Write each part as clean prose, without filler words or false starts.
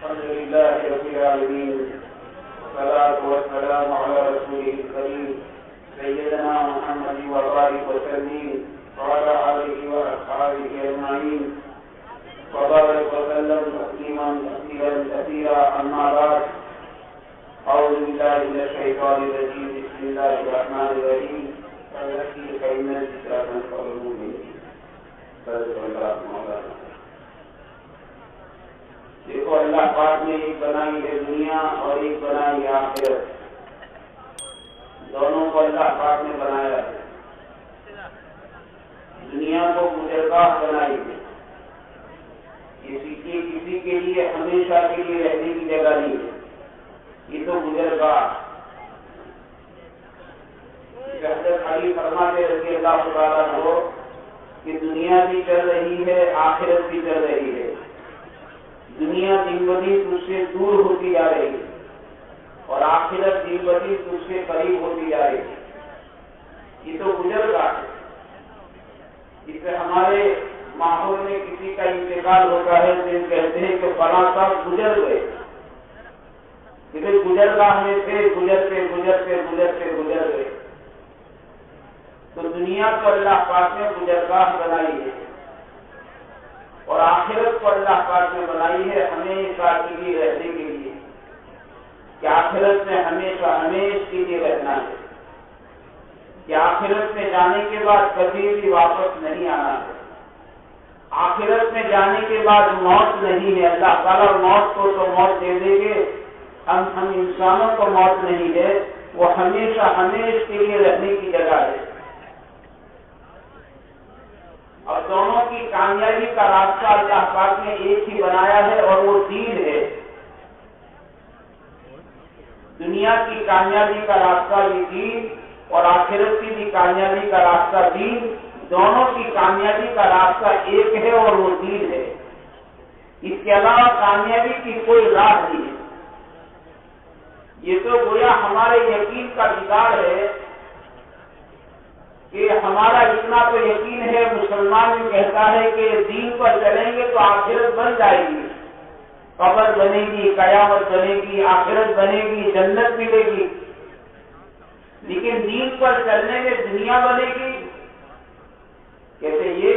الحمد لله رب العالمين والصلاة والسلام على رسوله الكريم سيدنا محمد وبارك وسلم وعلى آله وأصحابه أجمعين وبارك وسلم تسليما كثيرا أما بعد أعوذ بالله من الشيطان الرجيم بسم الله الرحمن الرحيم فذكر فإن الذكرى تنفع المؤمنين صدق الله مولانا. دیکھو اللہ پاک نے ایک بنائی ہے دنیا اور ایک بنائی ہے آخرت. دونوں کو اللہ پاک نے بنایا ہے. دنیا کو گزرگاہ بنائی ہے. کسی کے لیے ہمیشہ کے لیے رہنے کی جگہ نہیں ہے. یہ تو گزرگاہ. حضرت علی فرماتے رضی اللہ تعالیٰ عنہ کہ دنیا بھی چل رہی ہے آخرت بھی چل رہی ہے. دنیا دن بدن تجھ سے دور ہوتی جا رہی ہے اور آخرت دن بدن تجھ سے قریب ہوتی جا رہی ہے. یہ تو گزرگاہ ہے. اس سے ہمارے ماحول میں کسی کا انتقال ہوتا ہے تو کہتے ہیں کہ فلاں صاحب گزر گئے. گزرگاہ میں سے گزرتے گئے. تو دنیا کو اللہ پاک نے گزرگاہ بنائی ہے اور آخرت کو اللہ پاک نے بنائی ہے ہمیشہ کے لیے رہنے کے لیے کہ آخرت میں ہمیشہ کے لیے رہنا ہے کہ آخرت میں جانے کے بعد کبھی بھی واپس نہیں آنا ہے. آخرت میں جانے کے بعد موت نہیں ہے. اللہ تعالیٰ موت کو تو موت دے دیں گے. ہم انسانوں کو موت نہیں ہے. وہ ہمیشہ کے لیے رہنے کی جگہ ہے. اور دونوں کی کامیابی کا راستہ اللہ پاک نے ایک ہی بنایا ہے اور وہ دین ہے. دنیا کی کامیابی کا راستہ بھی دین اور آخرت کی بھی کامیابی کا راستہ دین. دونوں کی کامیابی کا راستہ ایک ہے اور وہ دین ہے. اس کے علاوہ کامیابی کی کوئی راہ نہیں ہے. یہ تو گویا ہمارے یقین کا بگاڑ ہے کہ ہمارا اتنا تو یقین ہے. مسلمان بھی کہتا ہے کہ دین پر چلیں گے تو آخرت بن جائے گی. قبر بنے گی, قیامت بنے گی, آخرت بنے گی, جنت ملے گی. لیکن دین پر چلنے میں دنیا بنے گی کہتے یہ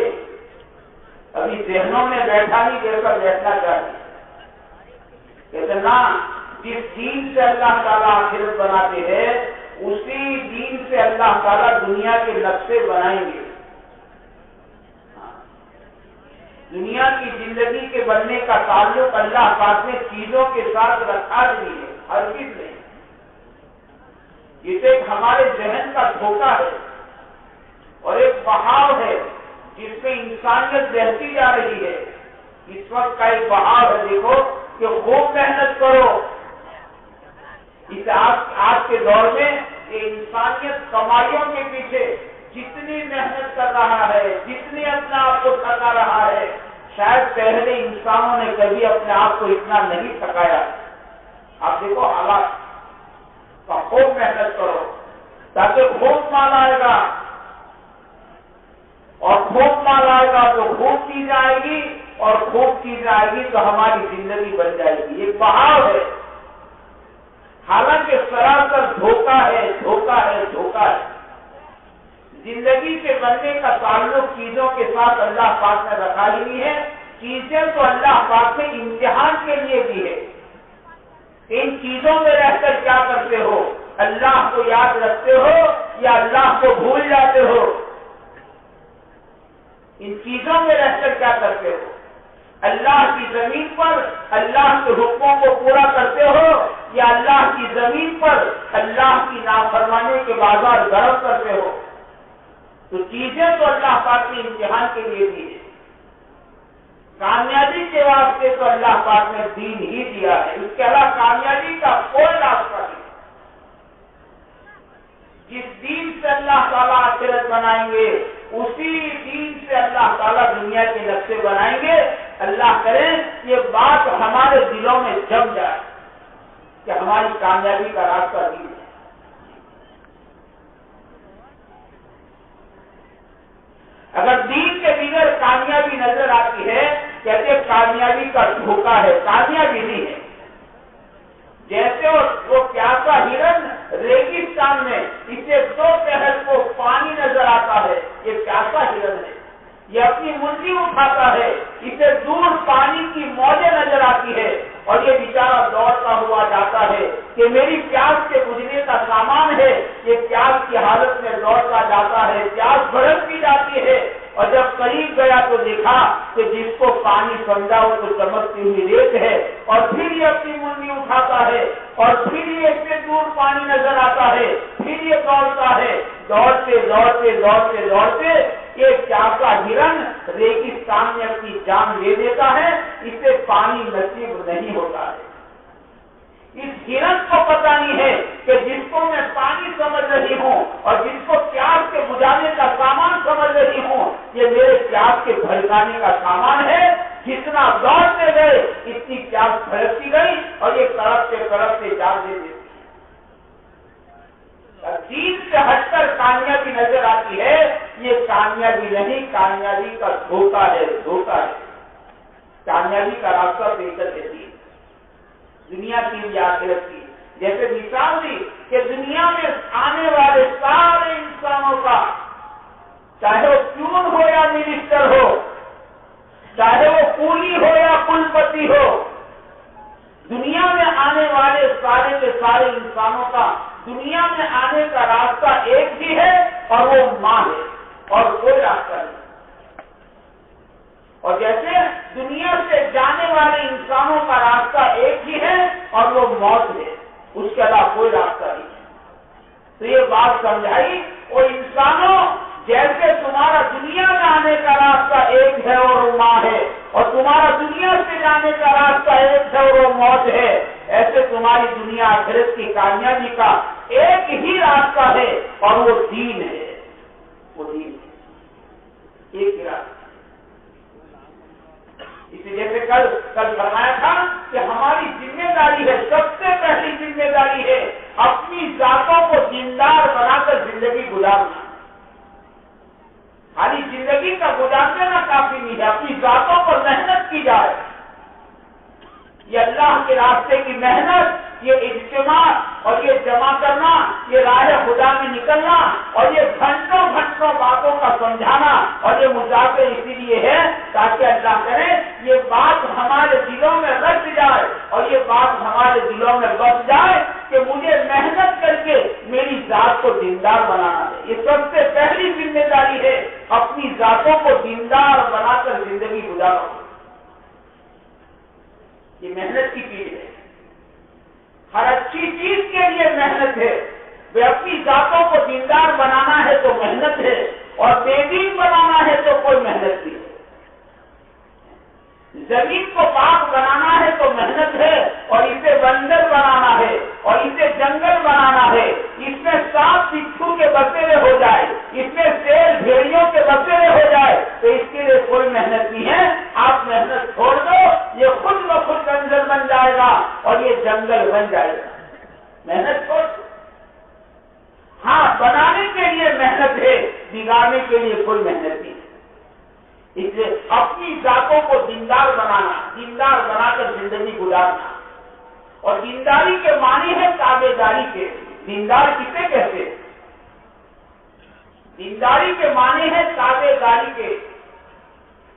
ابھی ذہنوں میں بیٹھا نہیں دیر پر بیٹھنا چاہیے. کہتے نہ, جس دین سے اللہ تعالیٰ آخرت بناتے ہیں اسی دین سے اللہ تعالیٰ دنیا کے نقشے بنائیں گے. دنیا کی زندگی کے بننے کا تعلق اللہ پاک نے چیزوں کے ساتھ رکھا نہیں ہے, ہر چیز نہیں. یہ تو ایک ہمارے ذہن کا دھوکہ ہے اور ایک بہاؤ ہے جس میں انسانیت بہتی جا رہی ہے. اس وقت کا ایک بہاؤ ہے دیکھو کہ خوب محنت کرو. آج کے دور میں انسانیت کمائیوں کے پیچھے جتنی محنت کر رہا ہے, جتنی اپنے آپ کو تھکا رہا ہے, شاید پہلے انسانوں نے کبھی اپنے آپ کو اتنا نہیں تھکایا. آپ دیکھو حالات کا. خوب محنت کرو تاکہ خوب مال آئے گا اور خوب مال آئے گا تو خوب چیز آئے گی اور خوب چیز آئے گی تو ہماری زندگی بن جائے گی. یہ بہاؤ ہے. حالانکہ سراسر دھوکہ ہے. زندگی کے بننے کا تعلق چیزوں کے ساتھ اللہ پاک نے رکھا ہی نہیں ہے. چیزیں تو اللہ پاک نے امتحان کے لیے دی ہے. ان چیزوں میں رہ کر کیا کرتے ہو؟ اللہ کو یاد رکھتے ہو یا اللہ کو بھول جاتے ہو؟ ان چیزوں میں رہ کر کیا کرتے ہو؟ اللہ کی زمین پر اللہ کے حکموں کو پورا کرتے ہو یا اللہ کی زمین پر اللہ کی نافرمانی کے بازار گرم کرتے ہو؟ تو چیزیں تو اللہ پاک نے امتحان کے لیے دی ہے. کامیابی کے واسطے تو اللہ پاک نے دین ہی دیا ہے. اس کے علاوہ کامیابی کا کوئی راستہ نہیں. جس دین سے اللہ تعالیٰ آخرت بنائیں گے اسی دین سے اللہ تعالیٰ دنیا کے نقشے بنائیں گے. اللہ کرے یہ بات ہمارے دلوں میں جم جائے کہ ہماری کامیابی کا راستہ دین ہے. اگر دین کے بغیر کامیابی نظر آتی ہے کہتے کامیابی کا دھوکہ ہے, کامیابی نہیں ہے. میدان میں اسے دوپہر کو پانی نظر آتا ہے، یہ پیاسا ہرن ہے، یہ اپنی منڈی اٹھاتا ہے، اسے دور پانی کی موجیں نظر آتی ہے اور یہ بیچارہ دوڑتا ہوا جاتا ہے کہ میری پیاس کے بجھنے کا سامان ہے، یہ پیاس کی حالت میں دوڑتا جاتا ہے، پیاس بھڑکتی جاتی ہے، اور جب قریب گیا تو دیکھا کہ جس کو پانی سمجھا وہ تو چمکتی ہوئی ریت ہے، اور پھر یہ اپنی منڈی اٹھاتا ہے اور پھر یہ اس سے دور پانی نظر آتا ہے، پھر یہ دوڑتا ہے، دوڑتے دوڑتے دوڑتے دوڑتے یہ پیاسا ہرن ریگستان میں اپنی جان لے دیتا ہے، اسے پانی نصیب نہیں ہوتا ہے۔ اس ہرن کو پتہ نہیں ہے کہ جس کو میں پانی سمجھ رہی ہوں اور جس کو پیاس کے بجھانے کا سامان سمجھ رہی ہوں، یہ میرے پیاس کے بھڑکانے کا سامان ہے، جتنا دوڑتے گئے اتنی پیاس بھڑکتی گئی اور یہ تڑپتے جان دے دیتی۔ دین سے ہٹ کر کامیابی نظر آتی ہے، یہ کامیابی نہیں، کامیابی کا دھوکہ ہے، دھوکہ ہے۔ کامیابی کا راستہ دے کر دیتی ہے دنیا کی یا آخرت کی۔ جیسے مثال دی کہ دنیا میں آنے والے سارے انسانوں کا، چاہے وہ پیون ہو یا منسٹر ہو، چاہے وہ کولی ہو یا کلپتی ہو، دنیا میں آنے والے سارے کے سارے انسانوں کا دنیا میں آنے کا راستہ ایک ہی ہے اور وہ ماں ہے، اور کوئی راستہ نہیں۔ اور جیسے دنیا سے جانے والے انسانوں کا راستہ ایک ہی ہے اور وہ موت ہے، اس کے علاوہ کوئی راستہ نہیں ہے۔ تو یہ بات سمجھائی، وہ انسانوں جیسے تمہارا دنیا میں آنے کا راستہ ایک ہے اور وہ ماں ہے، اور تمہارا دنیا سے جانے کا راستہ ایک ہے اور وہ موت ہے، ایسے تمہاری دنیا آخرت کی کامیابی کا ایک ہی راستہ ہے اور وہ دین ہے، وہ دین ہے، ایک ہی راستہ۔ اسی جیسے کل فرمایا تھا کہ ہماری ذمہ داری ہے، سب سے پہلی ذمہ داری ہے اپنی ذاتوں کو دیندار بنا کر زندگی گزارنا۔ خالی زندگی کا گزار دینا کافی نہیں ہے، اپنی ذاتوں پر محنت کی جائے۔ یہ اللہ کے راستے کی محنت، یہ اجتماع اور یہ جمع کرنا، یہ راہ خدا میں نکلنا اور یہ گھنٹوں گھنٹوں باتوں کا سمجھانا اور یہ مذاکرے اسی لیے ہے تاکہ اللہ کرے یہ بات ہمارے دلوں میں رچ جائے اور یہ بات ہمارے دلوں میں بس جائے کہ مجھے محنت کر کے میری ذات کو دیندار بنانا ہے۔ یہ سب سے پہلی ذمہ داری ہے، اپنی ذاتوں کو دیندار بنا کر زندگی گزارو۔ یہ محنت کی چیز ہے، ہر اچھی چیز کے لیے محنت ہے۔ وہ اپنی ذاتوں کو دیندار بنانا ہے تو محنت ہے، اور بے دین بنانا ہے تو کوئی محنت نہیں ہے۔ زمین کو پاک بنانا ہے تو محنت ہے، اور اسے بندر بنانا ہے اور اسے جنگل بنانا ہے، اس میں سانپ بچھو کے بسیرے ہو جائے، اس میں شیر بھیڑیوں کے بسیرے ہو جائے تو اس کے لیے کوئی محنت نہیں ہے۔ آپ محنت چھوڑ دو، یہ خود بخود بنجر بن جائے گا اور یہ جنگل بن جائے گا۔ محنت چھوڑ دو۔ ہاں، بنانے کے لیے محنت ہے، بگاڑنے کے لیے کوئی محنت نہیں ہے۔ اس لیے اپنی ذاتوں کو دیندار بنانا، دیندار بنا کر زندگی گزارنا، اور دینداری کے معنی ہے تابع داری کے۔ دیندار کسے کہتے ہیں؟ دینداری کے معنی ہے تابع داری کے،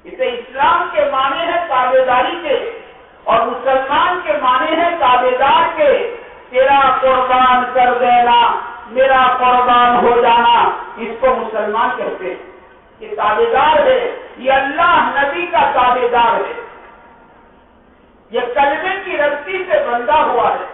اسے اسلام کے معنی ہے تابع داری کے، اور مسلمان کے معنی ہے تابع دار کے۔ تیرا قربان کر دینا، میرا قربان ہو جانا، اس کو مسلمان کہتے ہیں۔ یہ تابع دار ہے، یہ اللہ نبی کا تابع دار ہے، یہ کلمے کی رسی سے بندھا ہوا ہے۔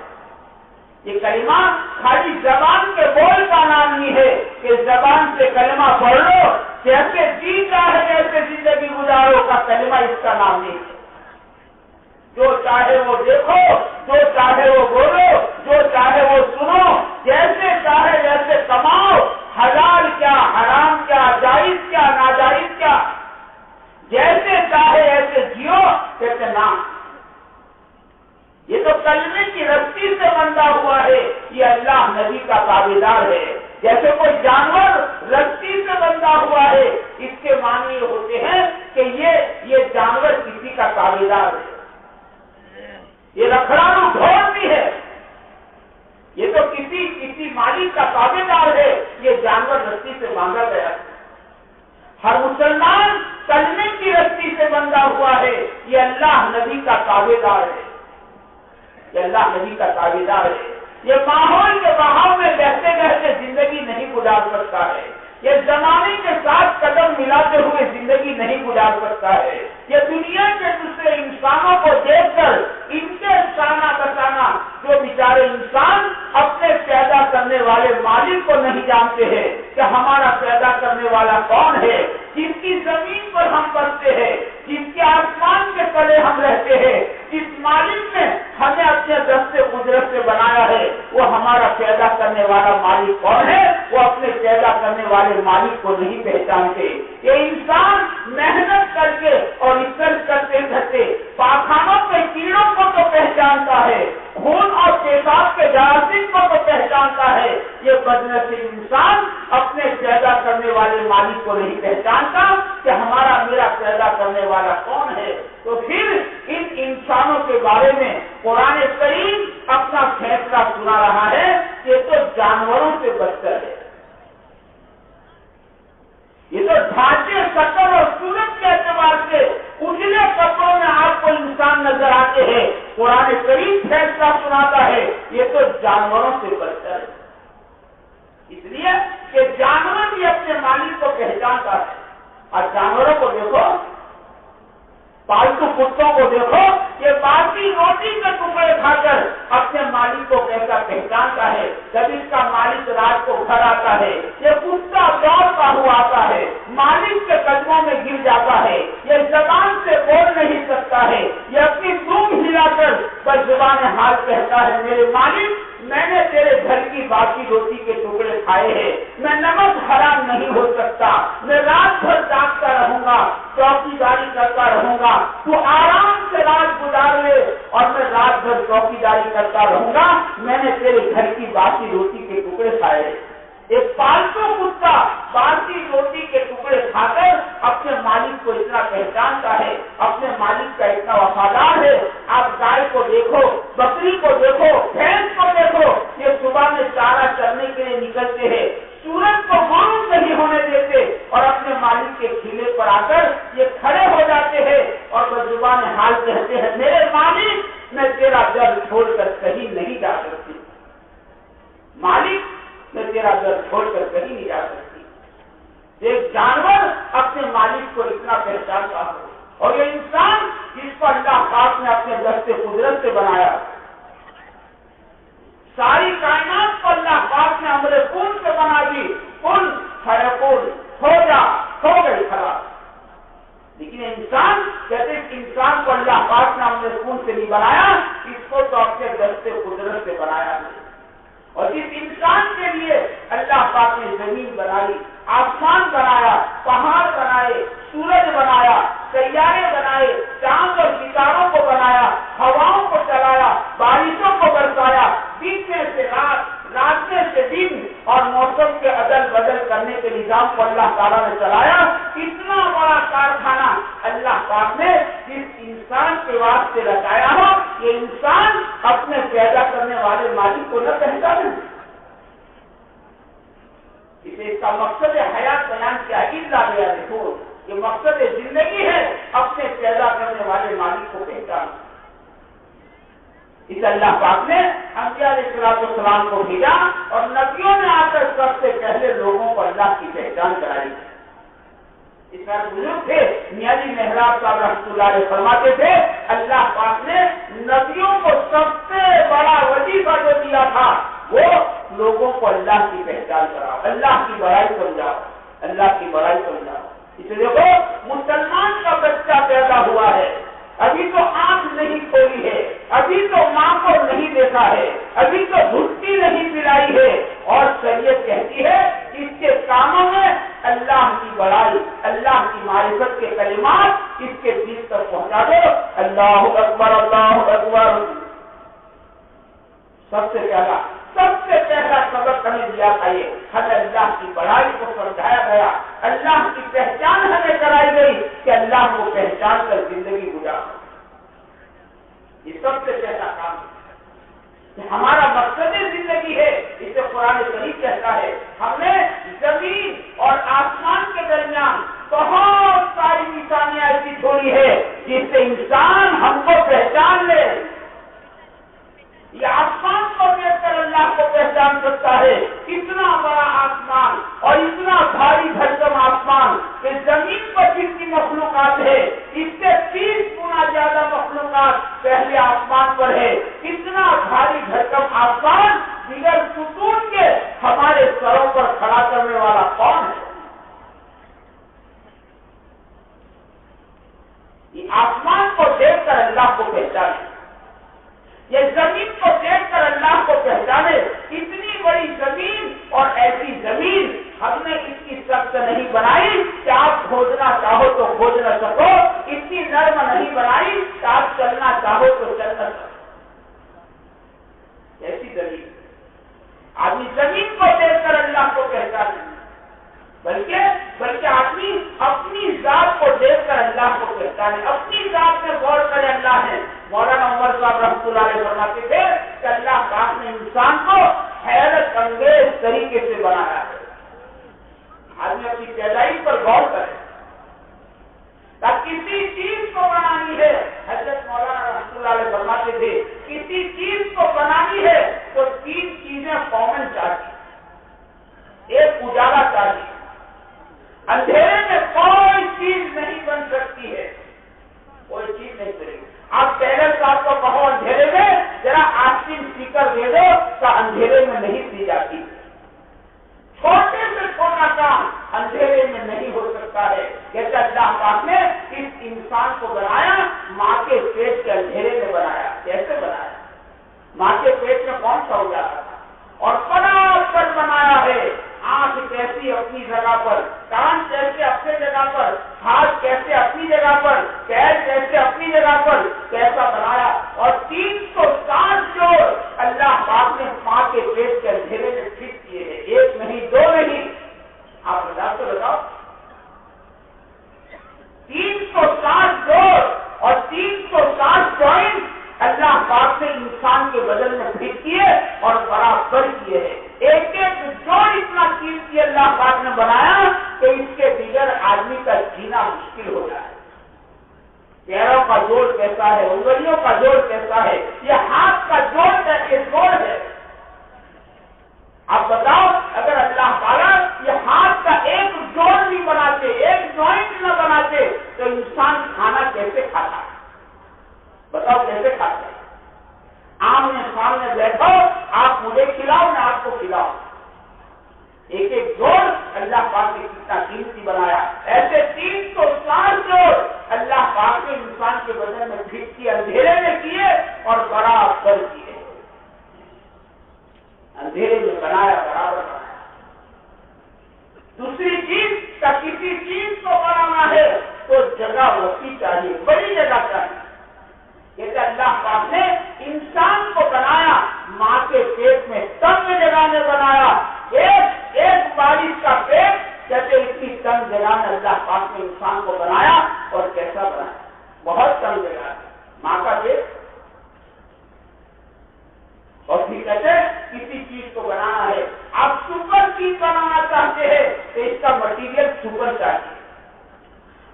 یہ کلمہ خالی زبان کے بول کا نام نہیں ہے کہ زبان سے کلمہ پڑھ لو، جیسے جی چاہے جیسے زندگی گزارو کا کلمہ اس کا نام نہیں ہے۔ جو چاہے وہ دیکھو، جو چاہے وہ بولو، جو چاہے وہ سنو، جیسے چاہے ویسے کماؤ، حلال کیا، حرام کیا، جائز کیا، ناجائز کیا، جیسے چاہے ایسے جیو، کہتے نام۔ یہ تو کلمے کی رسی سے بندھا ہوا ہے، یہ اللہ نبی کا تابع دار ہے۔ جیسے کوئی جانور رسی سے بندھا ہوا ہے، اس کے معنی یہ ہوتے ہیں کہ یہ جانور کسی کا تابع دار ہے۔ یہ رکھڑالو ڈھول بھی ہے، یہ تو کسی مالک کا تابع دار ہے، یہ جانور رسی سے باندھا گیا ہے۔ ہر مسلمان کلمے کی رسی سے بندھا ہوا ہے، یہ اللہ نبی کا تابع دار ہے، یہ اللہ نبی کا تابع دار ہے۔ یہ ماحول کے بہاؤ میں بہتے بہتے زندگی نہیں گزار سکتا ہے، یہ زمانے کے ساتھ قدم ملاتے ہوئے زندگی نہیں گزار سکتا ہے۔ یہ دنیا کے دوسرے انسانوں کو دیکھ کر ان کے شانہ بشانہ جو بیچارے انسان اپنے پیدا کرنے والے مالک کو نہیں جانتے ہیں کہ ہمارا پیدا کرنے والا کون ہے، جس کی زمین پر ہم بستے ہیں، جس کے آسمان کے تلے ہم رہتے ہیں، جس مالک نے ہمیں اپنے دست قدرت سے بنایا ہے، وہ ہمارا پیدا کرنے والا مالک کون ہے، وہ اپنے پیدا کرنے والے مالک کو نہیں پہچانتے۔ یہ انسان محنت کر کے اور ریسرچ کرتے کرتے پاخانوں کے کیڑوں کو تو پہچانتا ہے، خون اور پیشاب کے جراثیم کو تو پہچانتا ہے، یہ بدنصیب انسان اپنے پیدا کرنے والے مالک کو نہیں پہچانتا کہ ہمارا میرا پیدا کرنے والا کون ہے۔ تو پھر ان انسانوں کے بارے میں قرآن کریم اپنا فیصلہ سنا رہا ہے کہ یہ تو جانوروں سے بدتر ہے، یہ تو ڈھانچے شکل اور صورت کے اعتبار سے اجلے کپڑوں میں آپ کو انسان نظر آتے ہیں، قرآن کریم فیصلہ سناتا ہے یہ تو جانوروں سے بدتر ہے، اس لیے کہ جانور بھی اپنے مالک کو پہچانتا ہے۔ اور جانوروں کو دیکھو، پالتو کتوں کو دیکھو، یہ باقی روٹی کے ٹکڑے کھا کر اپنے مالک کو کیسا پہچانتا ہے۔ جب اس کا مالک رات کو گھر آتا ہے، یہ کتا دوڑتا ہوا آتا ہے، مالک کے قدموں میں گر جاتا ہے، یہ زبان سے بول نہیں سکتا ہے، یہ اپنی دم ہلا کر بس زبان حال کہتا ہے میرے مالک میں نے تیرے گھر کی باقی روٹی کے ٹکڑے کھائے ہیں، میں نمک حرام نہیں ہو سکتا، میں رات بھر جاگتا رہوں گا، چوکی داری کرتا رہوں گا، تو آرام سے رات گزار لے اور میں رات بھر چوکی داری کرتا رہوں گا، میں نے تیرے گھر کی باقی روٹی کے ٹکڑے کھائے ہیں۔ ایک پالتو کتا باقی روٹی کے ٹکڑے کھا کر اپنے مالک کو اتنا پہچانتا ہے، اپنے مالک کا اتنا وفادار ہے۔ آپ گائے کو دیکھو، بکری کو دیکھو، بھینس کو دیکھو، یہ صبح میں چارہ چرنے کے لیے نکلتے ہیں، سورج کو غروب نہیں ہونے دیتے اور اپنے مالک کے کھیلے پر آ کر یہ کھڑے ہو جاتے ہیں اور بزبان حال کہتے ہیں میرے مالک میں تیرا در چھوڑ کر کہیں نہیں جا سکتی، مالک میں تیرا در چھوڑ کر کہیں نہیں جا سکتی۔ ایک جانور اپنے مالک کو اتنا پہچانتا ہو، اور یہ انسان جس کو اللہ پاک نے اپنے دست قدرت سے بنایا، ساری کائنات کو اللہ پاک نے امر کن سے بنا دی، کن فیکون، ہو جا، ہو گئی خلاص۔ لیکن انسان کہتے ہیں کہ انسان کو اللہ پاک نے امر کن سے نہیں بنایا، اس کو تو اپنے دست قدرت سے بنایا ہے۔ اور جس انسان کے لیے اللہ پاک نے زمین بنائی، آسمان بنایا، پہاڑ بنائے، سورج بنایا، سیارے بنائے، چاند اور ستاروں کو بنایا، ہواؤں کو چلایا، بارشوں کو برسایا، دن میں سے رات، رات میں سے دن اور موسم کے عدل بدل کرنے کے نظام کو اللہ تعالیٰ نے چلایا، اتنا بڑا کارخانہ اللہ پاک نے جس انسان کے واسطے رچایا ہو، یہ انسان اپنے پیدا کرنے والے مالک کو نہ پہچانے۔ اسے اس کا مقصد حیات بیان کیا اللہ گیا، دیکھو یہ مقصد زندگی ہے، اپنے پیدا کرنے والے مالک کو پہچانا۔ اس اللہ پاک نے انبیاء علیہ السلام کو بھیجا اور نبیوں نے آ کر سب سے پہلے لوگوں کو اللہ کی پہچان کرائی۔ اس کا بزرگ تھے میاں جی محراب صاحب رحمۃ اللہ علیہ فرماتے تھے اللہ پاک نے نبیوں کو سب سے بڑا وظیفہ جو دیا تھا وہ لوگوں کو اللہ کی پہچان کراؤ، اللہ کی بڑائی سمجھاؤ، اللہ کی بڑائی سمجھاؤ۔ اس لیے دیکھو مسلمان کا بچہ پیدا ہوا ہے، ابھی تو آنکھ نہیں کھولی ہے، ابھی تو ماں کو نہیں دیکھا ہے، ابھی تو گھٹی نہیں پلائی ہے، اور شریعت کہتی ہے کہ اس کے کاموں میں اللہ کی بڑائی، اللہ کی معرفت کے کلمات اس کے دل تک پہنچا دو۔ اللہ اکبر، اللہ اکبر۔ سب سے پہلا سبق ہمیں دیا تھا، یہ ہمیں اللہ کی بڑائی کو سمجھایا گیا، اللہ کی پہچان ہمیں کرائی گئی کہ اللہ کو پہچان کر زندگی گزارو۔ یہ سب سے پہلا کام ہے کہ ہمارا مقصد زندگی ہے اسے قرآن کریم کہتا ہے ہم نے زمین اور آسمان کے درمیان بہت ساری نشانیاں ایسی چھوڑی ہے جس سے انسان ہم کو پہچان لے. یہ آسمان کو دیکھ کر اللہ کو پہچان سکتا ہے. اتنا بڑا آسمان اور اتنا بھاری بھرکم آسمان کہ زمین پر جتنی مخلوقات ہے اس سے 30 گنا زیادہ مخلوقات پہلے آسمان پر ہے. اتنا بھاری بھرکم آسمان دیگر ستون کے ہمارے سروں پر کھڑا کرنے والا کون ہے؟ یہ آسمان کو دیکھ کر اللہ کو پہچانے, یہ زمین کو دیکھ کر اللہ کو پہچانے. اتنی بڑی زمین اور ایسی زمین ہم نے اس کی سخت نہیں بنائی کہ آپ کھودنا چاہو تو کھود نہ سکو. اتنی نرم نہیں بنائی کہ آپ چلنا چاہو تو چل نہ سکو. ایسی زمین آدمی زمین کو دیکھ کر اللہ کو پہچانے, بلکہ آدمی اپنی ذات کو دیکھ کر اللہ کو پہچانے, اپنی ذات میں غور کرے اللہ ہے. مولانا عمر صاحب رحمۃ اللہ علیہ فرماتے تھے کہ اللہ پاک نے انسان کو حیرت انگیز طریقے سے بنایا ہے. آدمی اپنی پیدائش پر غور کرے. کسی چیز کو بنانی ہے, حضرت مولانا رحمۃ اللہ علیہ فرماتے تھے کسی چیز کو بنانی ہے تو 3 چیزیں کامن چاہیے. ایک اجالا چاہیے, اندھیرے میں کوئی چیز نہیں بن سکتی ہے, کوئی چیز نہیں بنے گی. آپ ٹیلر صاحب کو کہو اندھیرے میں ذرا آستین سیکر دے دو تو اندھیرے میں نہیں دی جاتی. چھوٹے سے چھوٹا کام اندھیرے میں نہیں ہو سکتا ہے. جیسے اللہ پاک نے اس انسان کو بنایا, ماں کے پیٹ کے اندھیرے میں بنایا. کیسے بنایا؟ ماں کے پیٹ میں کون سا ہو جاتا تھا اور برابر بنایا ہے. آنکھ کیسی اپنی جگہ پر, کان کیسے اپنی جگہ پر, ہاتھ کیسے اپنی جگہ پر, پیر کیسے اپنی جگہ پر, کیسا بنایا. اور 360 جوڑ اللہ پاک نے ماں کے پیٹ کے اندھیرے میں فٹ کیے ہیں. 1 نہیں 2 نہیں, آپ بتا تو بتاؤ. 360 جوڑ اور 360 جوائنٹ اللہ پاک نے انسان کے بدن میں فٹ کیے اور برابر کیے ہیں. ایک جوڑ اتنا قیمتی اللہ پاک نے بنایا کہ اس کے بغیر آدمی کا جینا مشکل ہو جائے. پیروں کا جوڑ کیسا ہے, انگلیوں کا جوڑ کیسا ہے, یہ ہاتھ کا جوڑ کیسے جوڑ ہے. آپ بتاؤ اگر اللہ تعالیٰ یہ ہاتھ کا ایک جوڑ نہیں بناتے, ایک جوائنٹ نہ بناتے تو انسان کھانا کیسے کھاتا؟ بتاؤ کیسے کھاتے؟ آمنے سامنے بیٹھو, آپ مجھے کھلاؤ میں آپ کو کھلاؤ. ایک ایک جوڑ اللہ پاک نے کتنا قیمتی بنایا. ایسے 360 جوڑ اللہ پاک نے انسان کے بدن میں فٹ کیے, اندھیرے میں کیے اور برابر کیے. اندھیرے میں بنایا, برابر بنایا. دوسری چیز کا کسی چیز کو بنانا ہے تو جگہ وسیع چاہیے, بڑی جگہ چاہیے. کہ اللہ پاک نے انسان کو بنایا, ماں کے پیٹ میں تنگ جگہ میں بنایا. ایک بارش کا پیٹ کہتے اتنی تنگ جگہ میں اللہ پاک نے انسان کو بنایا. اور کیسا بنایا؟ بہت تنگ جگہ, ماں کا پیٹ. اور پھر کہتے کسی چیز کو بنانا ہے, آپ سپر چیز بنانا چاہتے ہیں تو اس کا مٹیریل سپر چاہیے.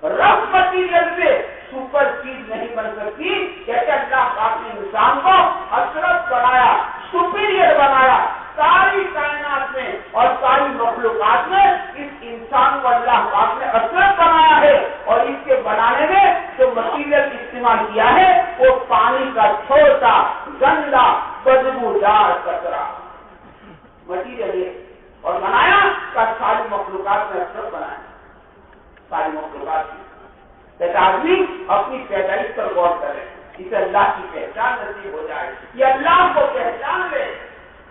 رف مٹیریل سے سپر چیز نہیں بن سکتی. کہتے اللہ پاک نے انسان کو اشرف بنایا, سپیریئر بنایا. ساری کائنات میں اور ساری مخلوقات میں اس انسان کو اللہ پاک نے اشرف بنایا ہے. اور اس کے بنانے میں جو مٹیریل استعمال کیا ہے وہ پانی کا چھوٹا گندا بدبودار کچرا مٹیریل ہے. اور بنایا کا ساری مخلوقات میں اشرف بنایا, ساری مخلوقات کی. آدمی اپنی پیدائش پر غور کرے, اسے اللہ کی پہچان نصیب ہو جائے. یہ اللہ کو پہچان لے.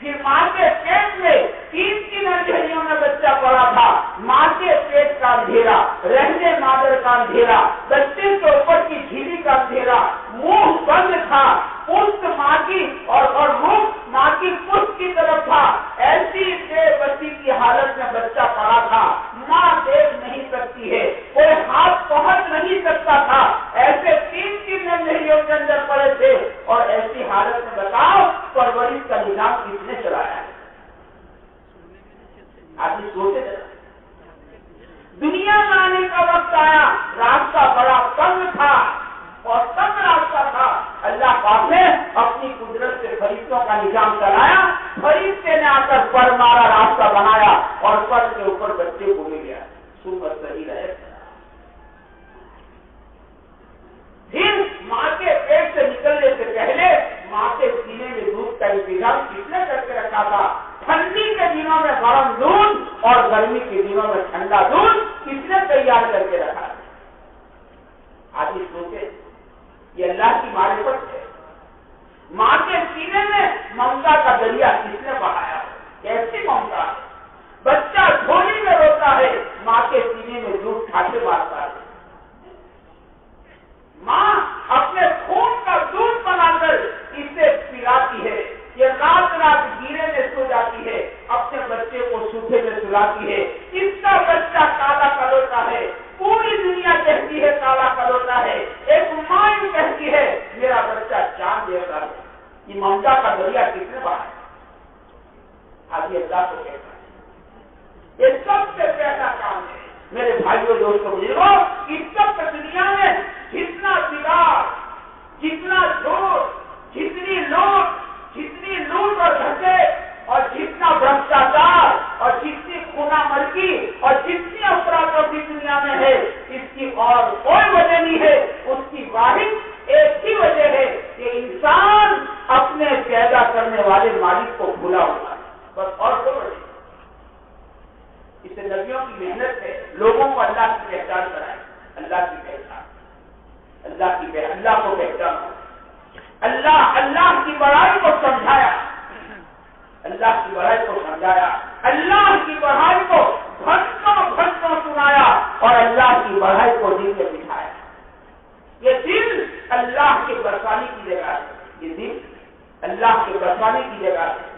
پھر ماں کے پیٹ میں 3 اندھیریوں میں بچہ پڑا تھا. ماں کے پیٹ کا اندھیرا, رہنے مادر کا اندھیرا, بچے کے اوپر کی جھیلی کا اندھیرا, منہ بند تھا, پشت ماں کی اور منہ ماں کی پشت کی طرف تھا. ایسی بے بسی کی حالت میں بچہ پڑا تھا. ماں دیکھ نہیں سکتی ہے, کوئی ہاتھ پہنچ نہیں سکتا تھا. ایسے 3 اندھیریوں کے اندر پڑے تھے. اور ایسی حالت میں بتاؤ پرورش کا نظام کس نے چلایا ہے؟ پاک نے اپنی قدرت سے فرشتوں کا نظام چلایا، فرشتے نے آ کر پر مارا، راستہ بنایا اور پر کے اوپر بچے کو لے گیا۔ صبح صحیح رہے، پھر ماں کے پیٹ سے نکلنے سے پہلے ماں کے سینے میں دودھ کا انتظام کس نے کر کے رکھا تھا؟ ٹھنڈی کے دنوں میں گرم دودھ اور گرمی کے دنوں میں ٹھنڈا دودھ کس نے تیار کر کے رکھا؟ آج سوچے، یہ اللہ کی معرفت ہے۔ ماں کے سینے میں ممتا کا دریا کس نے بہایا؟ کیسی ممتا ہے؟ بچہ جھولی میں روتا ہے، ماں کے سینے میں دودھ کھاتے مارتا ہے۔ ماں اپنے خون کا دودھ بنا کر اسے پلاتی ہے، یہ رات رات گیرے میں سو جاتی ہے، اپنے بچے کو سوکھے میں سلاتی ہے۔ اس کا بچہ کالا کلوٹا ہے، پوری دنیا کہتی ہے کالا کلوٹا ہے، ایک ماں کہتی ہے میرا بچہ چاند جیسا ہے۔ یہ ممتا کا دریا کس نے بہایا؟ آج اللہ کو کہتا ہے، یہ سب سے پہلا کام ہے۔ میرے بھائیوں دوستوں بزرگوں، اس سب دنیا میں جتنا بگاڑ، جتنا جھوٹ، جتنی لوٹ اور دھکے اور جتنا بھرشٹاچار اور جتنی خونہ مرگی اور جتنی افراد کی دنیا میں ہے، اس کی اور کوئی وجہ نہیں ہے۔ اس کی واحد ایک ہی وجہ ہے کہ انسان اپنے پیدا کرنے والے مالک کو بھولا ہوا ہے، بس اور کوئی وجہ نہیں۔ اسے نبیوں کی محنت ہے، لوگوں کو اللہ کی پہچان کرائے، اللہ کی پہچان، اللہ کو پہچانا، اللہ کی بڑائی کو سمجھایا، اللہ کی بڑائی کو سمجھایا، اللہ کی بڑائی کو گھنٹوں سنایا اور اللہ کی بڑائی کو دل میں بٹھایا۔ یہ دل اللہ کے برسانے کی جگہ ہے، یہ دل اللہ کے برسانے کی جگہ ہے۔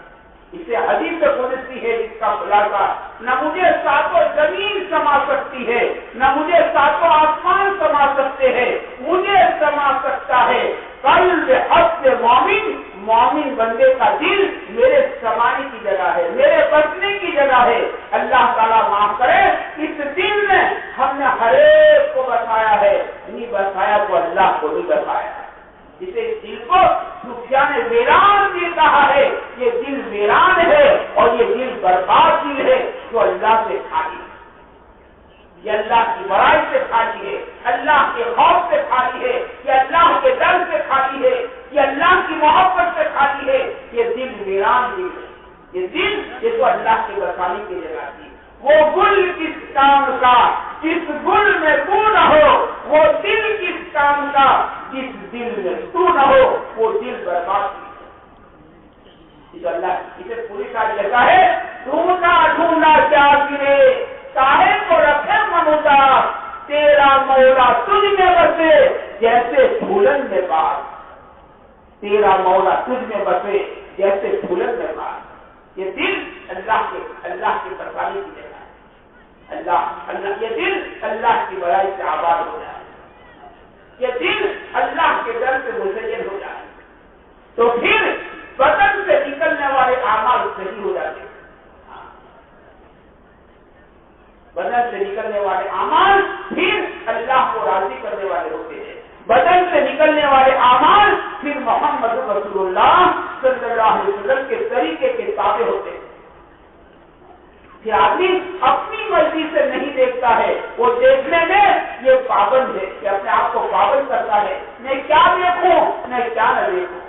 اسے حدیث قدسی ہے جس کا خلاصہ، نہ مجھے ساتوں زمین سما سکتی ہے، نہ مجھے ساتوں آسمان سما سکتے ہیں، مجھے سما سکتا ہے قلب حق مومن بندے کا دل، میرے سمانے کی جگہ ہے، میرے بسنے کی جگہ ہے۔ اللہ تعالیٰ معاف کرے، اس دل میں ہم نے ہر ایک کو بتایا ہے، نہیں بتایا تو اللہ کو نہیں بتایا ہے۔ جسے اس دل کو سفیان ویران دل کہا ہے، یہ دل ویران ہے اور یہ دل برباد دل ہے جو اللہ سے خالی ہے، یہ اللہ کی بڑائی سے خالی ہے، اللہ کے خوف سے خالی ہے، یہ اللہ کے ڈر سے خالی ہے، یہ اللہ کی محبت سے خالی ہے۔ یہ دل ویران دل ہے، یہ دل یہ تو اللہ کے بسانے کی جگہ تھی۔ وہ گل کس کام کا جس گل میں بو نہ ہو، وہ دل کس کام کا جس دل میں تو نہ ہو، وہ دل برباد کی۔ اللہ اسے پوری ساری کہتا ہے، ڈھونڈا کیا گرے کاہے کو رکھے منوتا، تیرا مولا تجھ میں بسے جیسے پھولن میں بات، تیرا مولا تجھ میں بسے جیسے پھولن میں بات۔ یہ دل اللہ کے برسانے کی جگہ ہے، اللہ یہ دل اللہ کی بڑائی سے آباد ہو جائے، یہ دل اللہ کے ڈر سے مزین ہو جائے تو پھر بدن سے نکلنے والے اعمال صحیح ہو جاتے ہیں، بدن سے نکلنے والے اعمال پھر اللہ کو راضی کرنے والے ہوتے ہیں، بدن سے نکلنے والے اعمال پھر محمد رسول اللہ صلی اللہ علیہ وسلم کے طریقے کے تابع ہوتے ہیں۔ کہ آدمی اپنی مرضی سے نہیں دیکھتا ہے، وہ دیکھنے میں یہ پابند ہے، کہ اپنے آپ کو پابند کرتا ہے، میں کیا دیکھوں میں کیا نہ دیکھوں،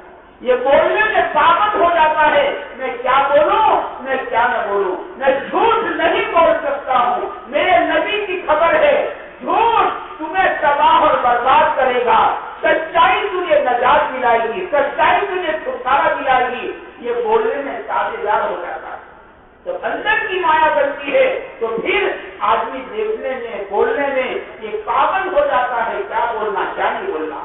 یہ بولنے میں پابند ہو جاتا ہے، میں کیا بولوں میں کیا نہ بولوں، میں جھوٹ نہیں بول سکتا ہوں، میرے نبی کی خبر ہے جھوٹ تمہیں تباہ اور برباد کرے گا، سچائی تجھے نجات دلائے گی، سچائی تجھے چھٹکارا دلائے گی، یہ بولنے میں تابعدار ہو جاتا ہے۔ جب اندر کی مایا بنتی ہے تو پھر آدمی دیکھنے میں بولنے میں یہ پابند ہو جاتا ہے، کیا بولنا کیا نہیں بولنا،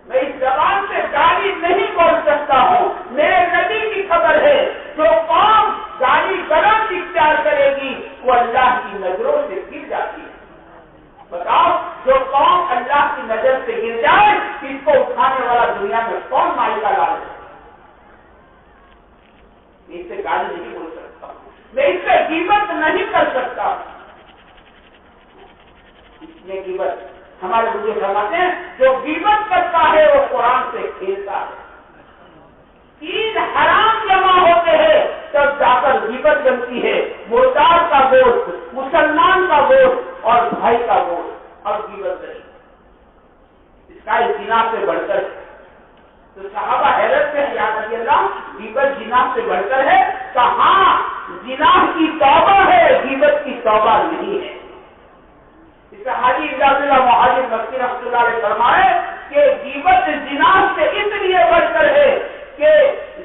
میں اس زبان سے گالی نہیں بول سکتا ہوں، میرے نبی کی خبر ہے جو قوم گالی غلط اختیار کرے گی وہ اللہ کی نظروں سے گر جاتی ہے۔ بتاؤ جو قوم اللہ کی نظر سے گر جائے اس کو اٹھانے والا دنیا میں کون مائی کا لال ہے؟ میں اس سے گالی نہیں بول سکتا ہوں، میں اس سے غیبت نہیں کر سکتا، اس میں غیبت ہمارے بزرگ فرماتے ہیں جو غیبت کرتا ہے وہ قرآن سے کھیلتا ہے. تین حرام جمع ہوتے ہیں تب جا کر غیبت بنتی ہے. مرتاد کا گوشت، مسلمان کا گوشت اور بھائی کا گوشت اور غیبت نہیں. اس کا زنا سے بڑھ کر ہے. تو صحابہ حیرت سے یا رضی اللہ غیبت زنا سے بڑھ کر ہے. کہاں زنا کی توبہ ہے، غیبت کی توبہ نہیں ہے. اس حاجی امداد اللہ مہاجر مکی رحمۃ اللہ علیہ فرمائے کہ غیبت زنا سے اس لیے بڑھ کر ہے کہ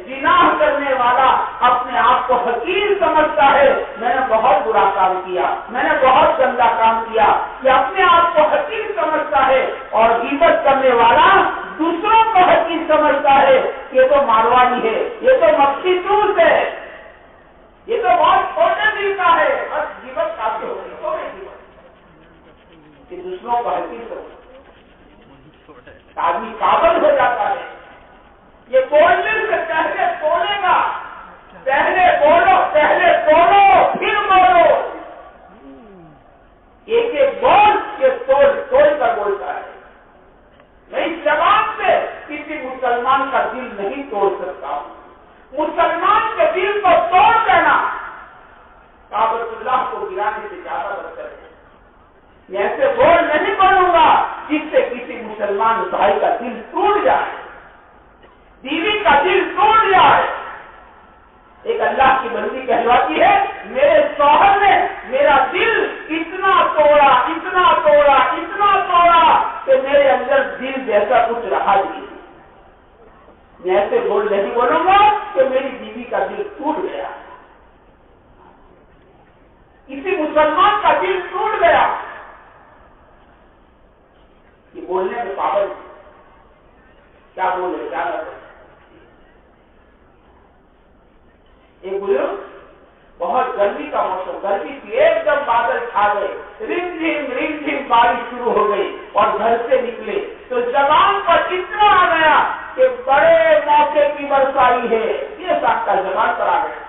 زنا کرنے والا اپنے آپ کو حقیر سمجھتا ہے، میں نے بہت برا کام کیا، میں نے بہت گندا کام کیا، یہ اپنے آپ کو حقیر سمجھتا ہے. اور غیبت کرنے والا دوسروں کو حقیر سمجھتا ہے، یہ تو مارواڑی ہے، یہ تو مکھی ٹوس ہے، یہ تو بہت چھوٹے دل کا ہے. بس غیبت کافی ہو گئی تو کہ دوسروں کو حقیر سمجھتا، آدمی قابل ہو جاتا ہے. یہ بولنے سے پہلے بولے گا، پہلے بولو پھر بولو. ایک ایک بول یہ توڑ کر بولتا ہے. میں اس زبان سے کسی مسلمان کا دل نہیں توڑ سکتا ہوں. مسلمان کے دل کو توڑ دینا کعبۃ اللہ کو گرانے سے زیادہ بہتر ہے. میں ایسے بول نہیں بولوں گا جس سے کسی مسلمان بھائی کا دل ٹوٹ جائے، بیوی کا دل ٹوٹ جائے. ایک اللہ کی بندی کہلواتی ہے میرے شوہر نے میرا دل اتنا توڑا کہ میرے اندر دل جیسا کچھ رہا نہیں. میں ایسے بول نہیں بولوں گا کہ میری بیوی کا دل ٹوٹ گیا، کسی مسلمان کا دل ٹوٹ گیا. یہ بولنے میں پابند کیا بولے کیا نہ بولے. ایک بزرگ بہت گرمی کا موسم، گرمی کی ایک دم بادل چھا گئے، رم جھم بارش شروع ہو گئی اور گھر سے نکلے تو زبان پر اتنا آ گیا کہ بڑے موقع کی برسائی ہے. یہ ساتھ کا زبان پر آ گیا،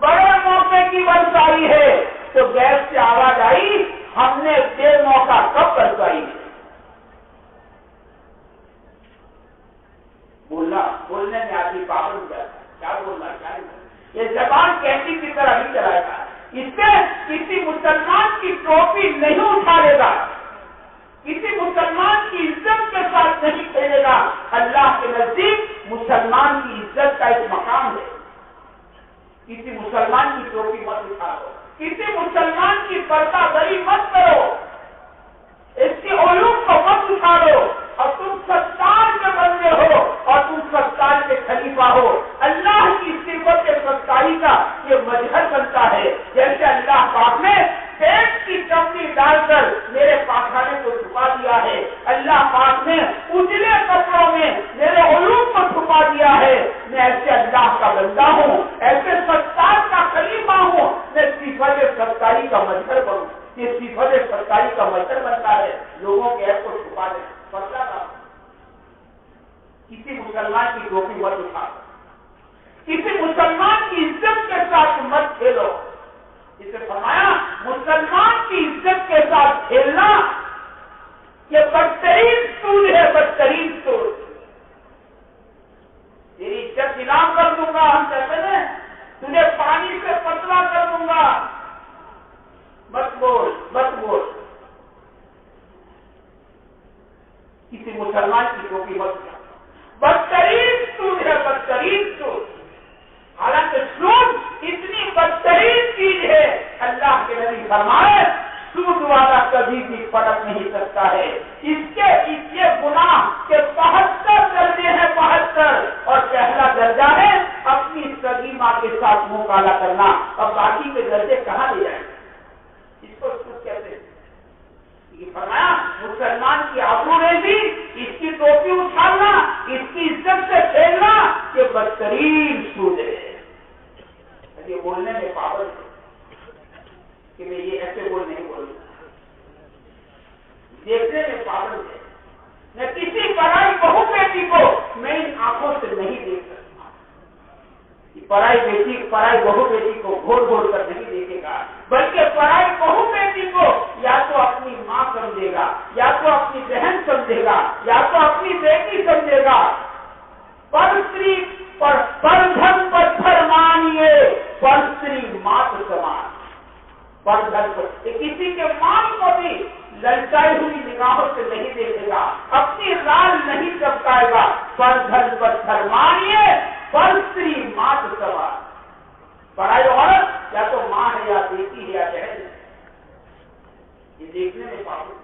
بڑے موقع کی برسائی ہے. تو گیس سے آواز آئی ہم نے بے موقع کب برسائی ہے. بولنے میں آدمی پابند ہو جاتا ہے، کیا بولنا کیا نہیں. یہ زبان کیسی کی طرح نہیں چلائے گا. اس سے کسی مسلمان کی ٹوپی نہیں اٹھائے گا، کسی مسلمان کی عزت کے ساتھ نہیں کھیلے گا. اللہ کے نزدیک مسلمان کی عزت کا ایک مقام ہے. کسی مسلمان کی ٹوپی مت اٹھاؤ، کسی مسلمان کی پردہ دری مت کرو، اس کی علوم کو مت اٹھاؤ. اور تم ستار کے بندے ہو اور تم ستار کے خلیفہ ہو. اللہ کی صفت ستاری کا یہ مظہر بنتا ہے. جیسے اللہ پاک نے پیٹ کی چمڑی ڈال کر میرے پاخانے کو چھپا دیا ہے، اللہ پاک نے اجلے کپڑوں میں میرے علوم کو چھپا دیا ہے. میں ایسے اللہ کا بندہ ہوں، ایسے ستار کا خلیفہ ہوں. میں صفت ستاری کا مظہر بنوں. یہ صفت ستاری کا مظہر بنتا ہے لوگوں کے ایپ کو چھپا دے. پردہ کا کسی مسلمان کی ٹوپی مت اٹھا، کسی مسلمان کی عزت کے ساتھ مت کھیلو. اسے فرمایا مسلمان کی عزت کے ساتھ کھیلنا یہ بدترین سود ہے، بدترین سود. تیری عزت نیلام کر دوں گا، ہم کہتے ہیں تجھے پانی سے پتلا کر دوں گا. مت بول مت بول. کسی مسلمان کی ٹوپی مت اٹھا. بدترین سود ہے، بدترین سود. حالانکہ سود اتنی بدترین چیز ہے، اللہ کے نبی فرمائے سود والا کبھی بھی پلٹ نہیں سکتا ہے. اس کے گناہ کے 72 درجے ہیں، 72. اور پہلا درجہ ہے اپنی سگی ماں کے ساتھ منہ کالا کرنا. اب باقی کے درجے کہاں لے جائیں؟ اس کو سود کہتے ہیں. فرمایا مسلمان کی آبروریزی، اس کی ٹوپی اٹھانا، اس کی عزت سے کھیلنا یہ بدترین سود ہے. یہ بولنے میں پابند ہے کہ میں یہ ایسے بول نہیں بولوں. دیکھنے میں پابند ہے. میں کسی پرائی بہو بیٹی کو میں ان آنکھوں سے نہیں دیکھ سکتا. پرائی بہو بیٹی کو گھول گھول کر نہیں دیکھے گا، بلکہ پرائی بہو بیٹی کو یا تو اپنی ماں سمجھے سمجھے گا، یا تو اپنی بہن سمجھے گا، یا تو اپنی بیٹی سمجھے گا. پرستری پردھن پتھر مانیے، پرستری مات سمان. پردھن پر کسی کے مان کو بھی للچائی ہوئی نگاہوں سے نہیں دیکھے گا، اپنی رال نہیں چپکائے گا. پردھن پتھر مانیے، پرستری مات سمان. پڑھائی عورت یا تو ماں ہے یا بیٹی ہے یا بہن ہے، یہ دیکھنے میں پابند.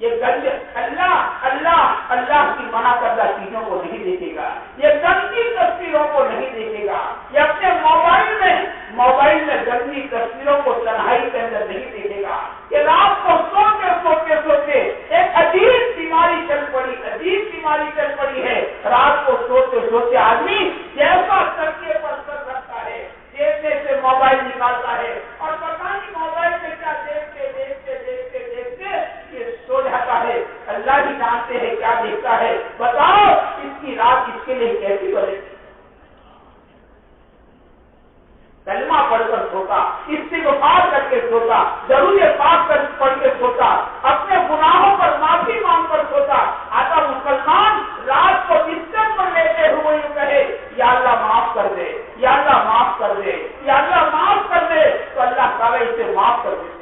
یہ گندے اللہ اللہ اللہ کی منع کردہ چیزوں کو نہیں دیکھے گا، یہ گندی تصویروں کو نہیں دیکھے گا، یہ اپنے موبائل میں گندی تصویروں کو تنہائی کے اندر نہیں دیکھے گا. یہ رات کو سوتے ایک عجیب بیماری چل پڑی ہے. رات کو سوتے آدمی جیسا تکیے پر سر رکھتا ہے، دیکھنے سے موبائل نکالتا ہے اور پتہ نہیں موبائل میں کیا دیکھتے یہ سو جاتا ہے. اللہ ہی جانتے ہیں کیا دیکھتا ہے. بتاؤ اس کی رات اس کے لیے کیسی بنے گی؟ کلمہ پڑھ کر سوتا، استغفار کر کے سوتا، درود پاک پڑھ کے سوتا، اپنے گناہوں پر معافی مانگ کر سوتا. آتا مسلمان رات کو بستر پر لیتے ہوئے یوں کہے یا اللہ معاف کر دے، یا اللہ معاف کر دے، یا اللہ معاف کر دے، تو اللہ تعالیٰ اسے معاف کر دیتے.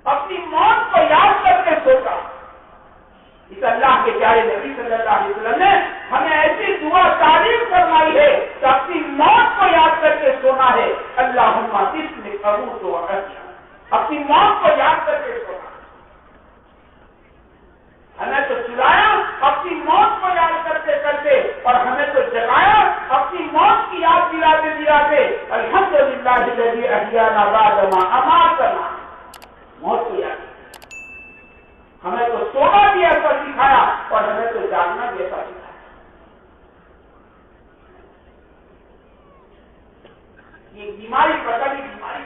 اپنی موت کو یاد کر کے سوتا. اس اللہ کے پیارے نبی صلی اللہ علیہ وسلم نے ہمیں ایسی دعا تعلیم فرمائی ہے کہ اپنی موت کو یاد کر کے سونا ہے. اللہم بسمک اموت واحیا، اپنی موت کو یاد کر کے سونا. ہمیں تو سلایا اپنی موت کو یاد کرتے کرتے، اور ہمیں تو جگایا اپنی موت کی یاد دلاتے. الحمدللہ الذی احیانا بعد ما اماتنا. موت کو یاد ہمیں تو سونا بھی ایسا سکھایا اور ہمیں تو جاننا بھی ایسا سکھایا. یہ بیماری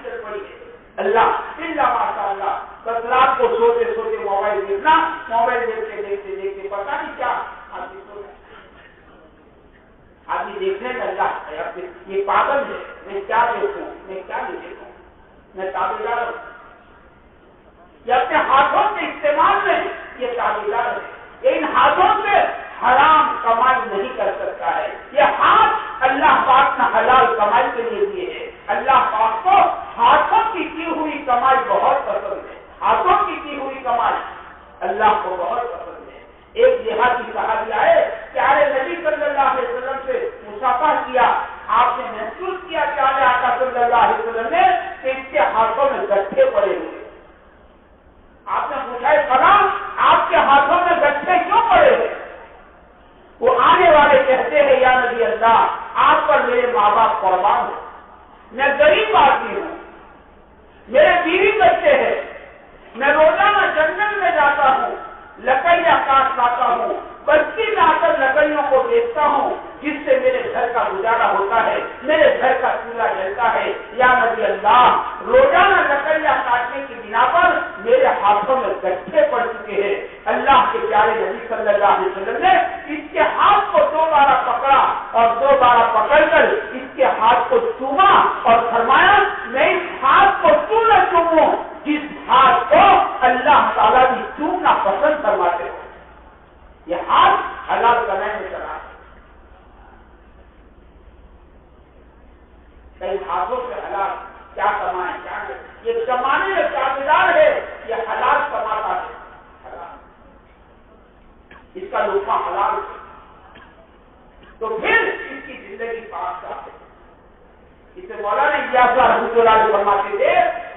چل پڑی ہے. اللہ ماشاء اللہ. بس رات کو سوتے موبائل دیکھنا، موبائل دیکھتے پتا نہیں کیا آدمی سو جائے. آدمی دیکھنے میں اللہ یہ پاگل ہے، میں کیا دیکھوں، میں کیا نہیں دیکھوں، میں تابعدار ہوں. یہ اپنے ہاتھوں کے استعمال میں یہ تابعدار ہے. ان ہاتھوں سے حرام کمائی نہیں کر سکتا ہے. یہ ہاتھ اللہ پاک نے حلال کمائی کے لیے دیے ہیں. اللہ پاک کو ہاتھوں کی ہوئی کمائی بہت پسند ہے. ہاتھوں کی ہوئی کمائی اللہ کو بہت پسند ہے. ایک دیہاتی صحابی آئے، پیارے نبی صلی اللہ علیہ وسلم سے مصافحہ کیا. آپ نے محسوس کیا پیارے آقا صلی اللہ علیہ وسلم نے کہ اس کے ہاتھوں میں گٹھے پڑے ہوئے. آپ نے پوچھا ہے فلاں آپ کے ہاتھوں میں گٹھے کیوں پڑے ہیں؟ وہ آنے والے کہتے ہیں یا نبی اللہ آپ پر میرے ماں باپ قربان ہیں، میں غریب آدمی ہوں، میرے بیوی بچے ہیں، میں روزانہ جنگل میں جاتا ہوں، لکڑیاں کاٹ لاتا ہوں، بستی میں آ کر لکڑیوں کو بیچتا ہوں جس سے میرے گھر کا گزارا ہوتا ہے، میرے گھر کا چولہا جلتا ہے. یا نبی اللہ روزانہ لکڑیاں کاٹنے کی بنا پر میرے ہاتھوں میں گٹھے پڑ چکے ہیں. اللہ کے پیارے نبی صلی اللہ علیہ وسلم نے اس کے ہاتھ کو 2 بار پکڑا اور 2 بار پکڑ کر اس کے ہاتھ کو چوما اور فرمایا میں اس ہاتھ کو تو نہ چوموں جس ہاتھ کو اللہ تعالیٰ بھی چومنا پسند فرماتے ہو. یہ ہاتھ حلال کرنے میں چلا. کئی ہاتھوں سے حلال کیا کمائیں کیا کریں. یہ کمانے میں تابعدار ہے، یہ حلال کماتا ہے. حلال اس کا لقمہ حلال ہے تو پھر اس کی زندگی پاک ہے. اسے مولانا الیاس رحمۃ اللہ علیہ فرماتے تھے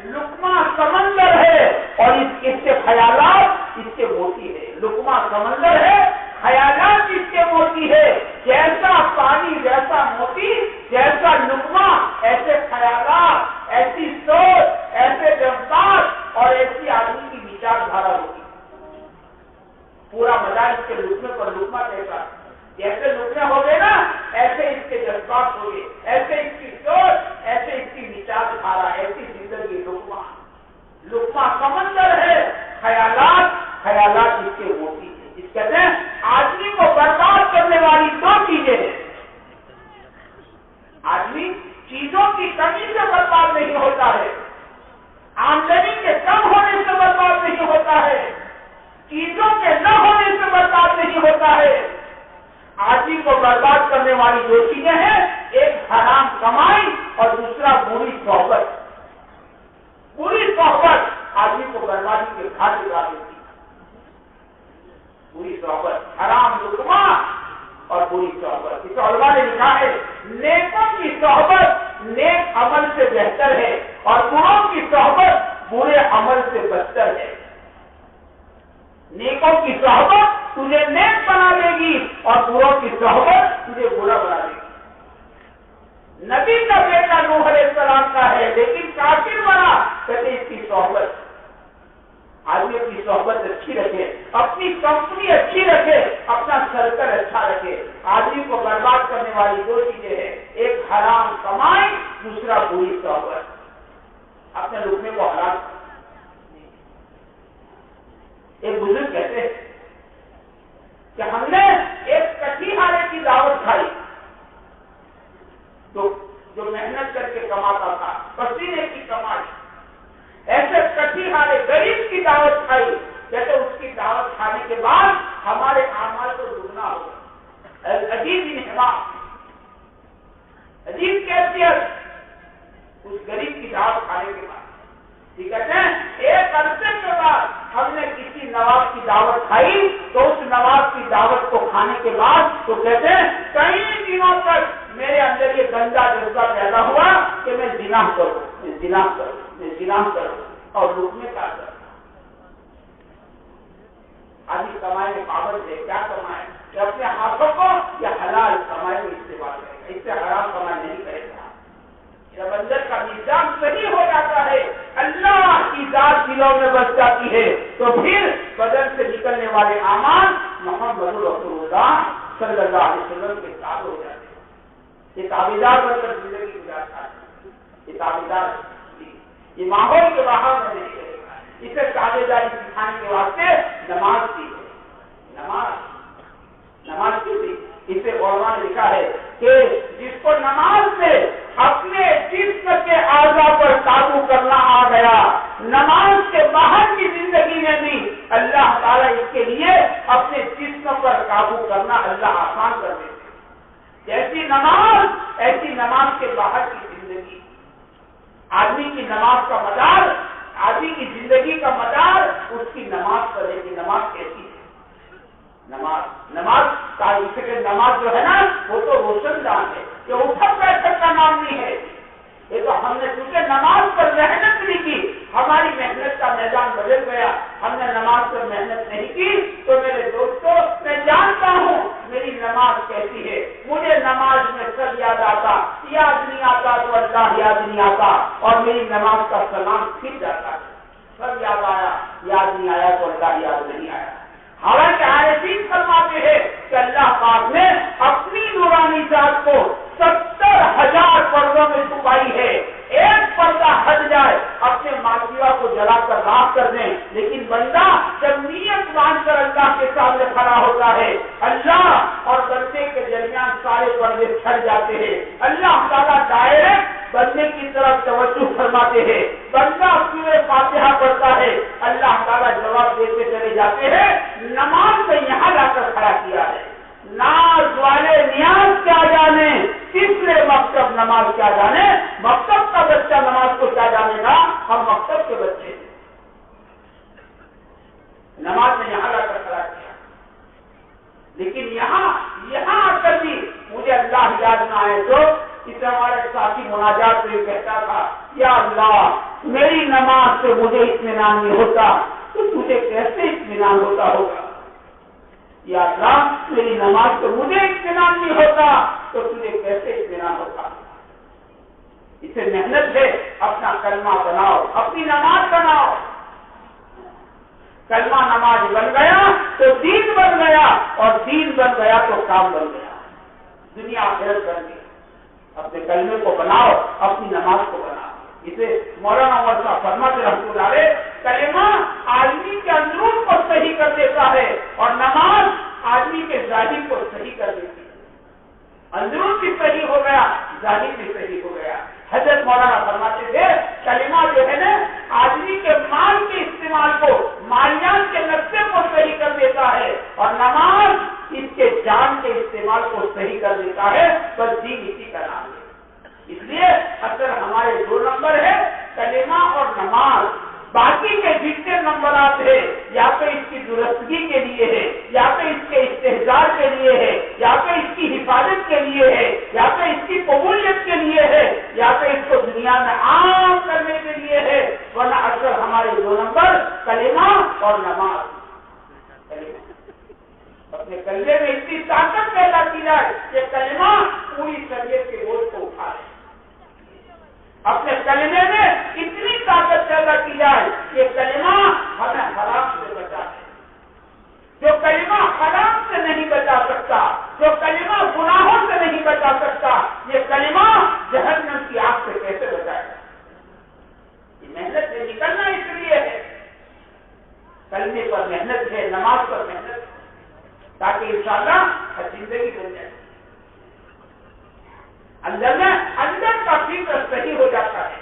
لقمہ سمندر ہے اور اس کے خیالات اس کے موتی ہے. لقمہ سمندر ہے، خیالات اس کے موتی ہے. جیسا پانی ویسا موتی، جیسا لقمہ ایسے خیالات، ایسی سوچ، ایسے جذبات اور ایسی آدمی کی وچار دھارا ہوگی. پورا مزہ اس کے لقمے پر. لقمہ کیسا جیسے لقمے ہو گئے نا ایسے اس کے جذبات ہو گئے، ایسے اس کی سوچ، ایسے اس کی وچار دھارا، ایسی زندگی. لقمہ سمندر ہے، خیالات اس کے موتی ہے. اس کہتے ہیں آدمی کو برباد کرنے والی 2 چیزیں ہیں. آدمی چیزوں کی کمی سے برباد نہیں ہوتا ہے، آمدنی آدمی کو برباد کرنے والی دو چیزیں ہیں، ایک حرام کمائی اور دوسرا بری صحبت۔ بری صحبت آدمی کو بربادی کے گھاٹ لگا دیتی ہے۔ بری صحبت، حرام لقمہ اور بری صحبت۔ اس علماء نے لکھا ہے نیکوں کی صحبت نیک عمل سے بہتر ہے اور بروں کی صحبت برے عمل سے بدتر ہے۔ نیکوں کی صحبت تجھے نیک بنا دے گی اور بروں کی صحبت تجھے برا بنا دے گی۔ نبی کا بیٹا نوح علیہ السلام کا ہے لیکن کافر بنا، کہتے اس کی صحبت، آدمی اپنی صحبت اچھی رکھے، اپنی کمپنی اچھی رکھے، اپنا سرکل اچھا رکھے۔ آدمی کو برباد کرنے والی دو چیزیں ہیں، ایک حرام کمائی، دوسرا بری صحبت۔ اپنے لقمے کو حلال۔ ایک بزرگ کہتے ہیں کہ ہم نے ایک کٹھی ہارے کی دعوت کھائی، تو جو محنت کر کے کماتا تھا، پسینے کی کمائی، ایسے کٹھی ہارے غریب کی دعوت کھائی، کہتے اس کی دعوت کھانے کے بعد ہمارے اعمال کو دگنا ہوگا۔ عجیب انعام، عجیب کیفیت اس غریب کی دعوت کھانے کے بعد۔ کہتے ہیں ایک عرصے کے بعد ہم نے کسی نواب کی دعوت کھائی، تو اس نواب کی دعوت کو کھانے کے بعد تو کہتے ہیں کئی دنوں تک میرے اندر یہ گندا جذبہ پیدا ہوا کہ میں زنا کروں، میں زنا کروں، میں زنا کروں اور لقمے کا کروں۔ آدمی کمائی میں پابند ہے، کیا کمائے کہ اپنے ہاتھوں کو یا حلال کمائی میں استعمال کرے گا، اس سے حرام کمائی نہیں کرے گا۔ جب اندر کا نظام صحیح ہو جاتا ہے، اللہ کی ذات دلوں میں بس جاتی ہے، تو پھر بدن سے نکلنے والے اعمال محمد رسول اللہ صلی اللہ علیہ وسلم کے ساتھ ہو جاتے ہیں۔ یہ تابعدار بن کر زندگی گزارتا ہے، یہ تابعدار، یہ ماحول کے باہر میں نہیں رہے گا۔ اسے تابعداری سکھانے کے واسطے نماز کی ہے، نماز کی تھی۔ اسے علماء نے لکھا ہے کہ جس کو نماز سے اپنے جسم کے اعضاء پر قابو کرنا آ گیا، نماز کے باہر کی زندگی میں بھی اللہ تعالیٰ اس کے لیے اپنے جسم پر قابو کرنا اللہ آسان کر دیتے۔ جیسی نماز ایسی نماز کے باہر کی زندگی۔ آدمی کی نماز کا مدار، آدمی کی زندگی کا مدار اس کی نماز پر ہے کہ نماز کیسی ہے۔ نماز جو ہے نا وہ تو روشن دان ہے، یہ اٹھک بیٹھک کا نام نہیں ہے۔ یہ تو ہم نے چونکہ نماز پر محنت نہیں کی، ہماری محنت کا میدان بدل گیا، ہم نے نماز پر محنت نہیں کی، تو میرے دوستوں میں جانتا ہوں میری نماز کیسی ہے۔ مجھے نماز میں سب یاد آتا، یاد نہیں آتا تو اللہ یاد نہیں آتا، اور میری نماز کا سلام پھر جاتا ہے۔ سب یاد آیا، یاد نہیں آیا تو اللہ یاد نہیں آیا۔ حالانکہ عارفین فرماتے ہیں کہ اللہ پاک نے اپنی نورانی ذات کو 70,000 پردوں میں چھپائی ہے۔ ایک پردہ ہٹ جائے اپنے ماتیوا کو جلا کر راکھ کر دیں، لیکن بندہ جب نیت باندھ کر اللہ کے سامنے کھڑا ہوتا ہے، اللہ اور بندے کے درمیان سارے پردے چھٹ جاتے ہیں۔ اللہ تعالیٰ ڈائریکٹ بندے کی طرف توجہ فرماتے ہیں، بندہ سورہ فاتحہ پڑھتا ہے، اللہ تعالیٰ جواب دیتے چلے جاتے ہیں۔ نماز سے یہاں لا کر کھڑا کیا ہے۔ ناز والے نیاز کیا جانے، تیسرے مکتب نماز کیا جانے۔ مکتب کا بچہ نماز کو کیا جانے گا، ہم مکتب کے بچے ہیں۔ نماز نے یہاں لا کر کھڑا کیا، لیکن یہاں آ کر بھی مجھے اللہ یاد نہ آئے تو اس ہمارے ساتھی مناجات میں کہتا تھا، یا اللہ میری نماز سے مجھے اطمینان نہیں ہوتا تو تجھے کیسے اطمینان ہوتا ہوگا۔ یا اللہ میری نماز سے مجھے اطمینان نہیں ہوتا تو تجھے کیسے اطمینان ہوتا۔ اسے محنت سے اپنا کلمہ بناؤ، اپنی نماز بناؤ۔ کلمہ نماز بن گیا تو دین بن گیا، اور دین بن گیا تو کام بن گیا، دنیا آخرت بن گئی۔ اپنے کلمے کو بناؤ، اپنی نماز کو بناؤ۔ اسے مولانا عمر صاحب فرماتے رحمۃ اللہ علیہ، کلمہ آدمی کے اندرون کو صحیح کر دیتا ہے اور نماز آدمی کے ظاہر کو صحیح کر دیتی ہے۔ اندرون بھی صحیح ہو گیا، ظاہر بھی صحیح ہو گیا۔ حضرت مولانا فرماتے تھے کلمہ جو ہے نا آدمی کے مال کے استعمال کو، مالیات کے نقصے کو صحیح کر دیتا ہے، اور نماز اس کے جان کے استعمال استعمال کو صحیح کر دیتا ہے، بس دین اسی کا نام ہے۔ اس لیے اصل ہمارے 2 نمبر ہے کلمہ اور نماز۔ باقی کے جتنے نمبرات ہیں یا تو اس کی درستگی کے لیے ہے، یا تو اس کے استحضار کے لیے ہے، یا تو اس کی حفاظت کے لیے ہے، یا تو اس کی قبولیت کے لیے ہے، یا تو اس کو دنیا میں عام کرنے کے لیے ہے، ورنہ اکثر ہمارے 2 نمبر کلمہ اور نماز۔ اپنے کلمے میں اتنی طاقت پیدا کی جائے کہ کلمہ پوری شریعت کے بوجھ کو اٹھا لے، اپنے کلمے میں اتنی طاقت پیدا کی جائے کہ کلمہ ہمیں حرام سے بچا ہے۔ جو کلمہ حرام سے نہیں بچا سکتا، جو کلمہ گناہوں سے نہیں بچا سکتا، یہ کلمہ جہنم کی آگ سے کیسے بچائے گا؟ یہ محنت سے نکلنا اس لیے ہے، کلمے پر محنت ہے، نماز پر محنت ہے، تاکہ انشاءاللہ زندگی بن جائے۔ اندر کا فکر صحیح ہو جاتا ہے،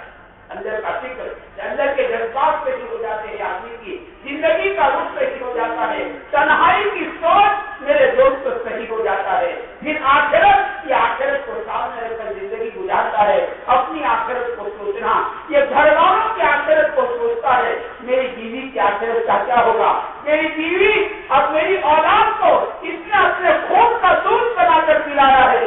اندر کا فکر، اندر کے جذبات صحیح ہو جاتے ہیں، آدمی کی زندگی کا رخ صحیح ہو جاتا ہے، تنہائی کی سوچ میرے دوست صحیح ہو جاتا ہے، پھر آخرت کی آخرت کو سامنے رکھ کر زندگی گزارتا ہے۔ اپنی آخرت کو سوچنا، یہ گھر والوں کی آخرت کو سوچتا ہے، میری بیوی کی آخرت کا کیا ہوگا؟ میری بیوی اور میری اولاد کو اس نے اپنے خون کا دودھ بنا کر پلایا ہے،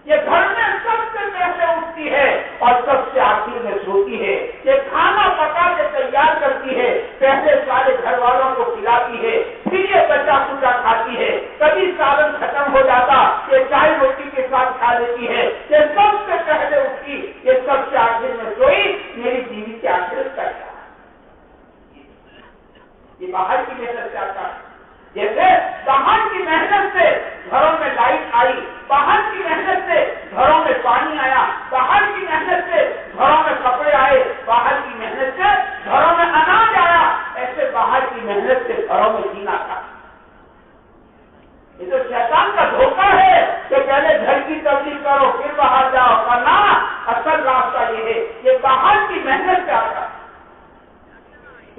یہ گھر میں سب سے پہلے اٹھتی ہے اور سب سے آخر میں سوتی ہے، یہ کھانا پکا کے تیار کرتی ہے، پہلے سارے گھر والوں کو کھلاتی ہے، پھر یہ بچا کچا کھاتی ہے، کبھی سالن ختم ہو جاتا یہ چائے روٹی کے ساتھ کھا لیتی ہے، یہ سب سے پہلے اٹھی، یہ سب سے آخر میں سوئی، میری بیوی کی آخرت کا کیا ہے؟ یہ باہر کی محنت سے آتا ہے، جیسے باہر کی محنت سے گھروں میں لائٹ آئی، باہر کی محنت سے گھروں میں پانی آیا، باہر کی محنت سے گھروں میں کپڑے آئے، باہر کی محنت سے گھروں میں اناج آیا، ایسے باہر کی محنت سے گھروں میں دین آتا۔ یہ تو شیطان کا دھوکہ ہے کہ پہلے گھر کی تبدیل کرو پھر باہر جاؤ، ورنہ اصل راستہ یہ ہے، یہ باہر کی محنت سے آتا ہے۔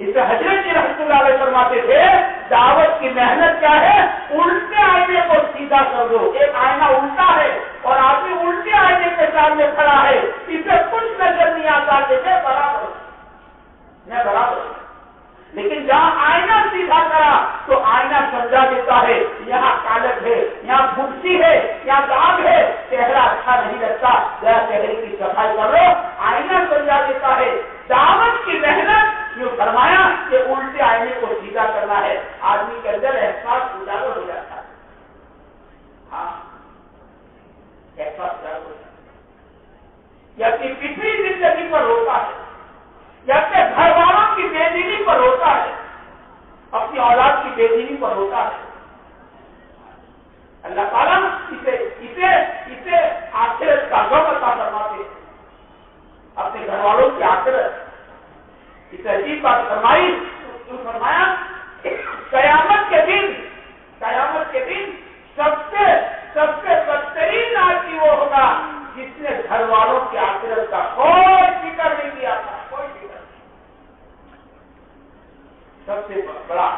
اسے حضرت جی رحمۃ اللہ علیہ فرماتے تھے، دعوت کی محنت کیا ہے؟ الٹے آئینے کو سیدھا کر دو۔ ایک آئینہ الٹا ہے اور آدمی الٹے آئینے کے سامنے کھڑا ہے، اسے کچھ نظر نہیں آتا کہ میں برابر ہوں، لیکن جہاں آئینہ سیدھا کرا تو آئینہ سمجھا دیتا ہے یہاں کالک ہے، یہاں پھپسی ہے، یہاں داغ ہے، چہرہ اچھا نہیں لگتا، ذرا چہرے کی صفائی کر لو، آئینہ سمجھا دیتا ہے۔ دعوت کی محنت جو فرمایا کہ الٹے آئینے کو سیدھا کرنا ہے، آدمی کے اندر احساس اجاگر ہو جاتا ہے، ہاں احساس اجاگر ہو جاتا ہے، یا اپنی پچھلی زندگی پر روتا ہے، یا اپنے گھر والوں کی بے دینی پر روتا ہے، اپنی اولاد کی بے دینی پر روتا ہے۔ اللہ تعالیٰ اسے آخرت کا غم عطا فرماتے ہیں، اپنے گھر والوں کی آخرت۔ اس عجیب بات فرمایا قیامت کے دن سب سے بدترین آدمی وہ ہوگا جس نے گھر والوں کی آخرت کا کوئی فکر نہیں کیا تھا، کوئی فکر نہیں۔ سب سے بڑا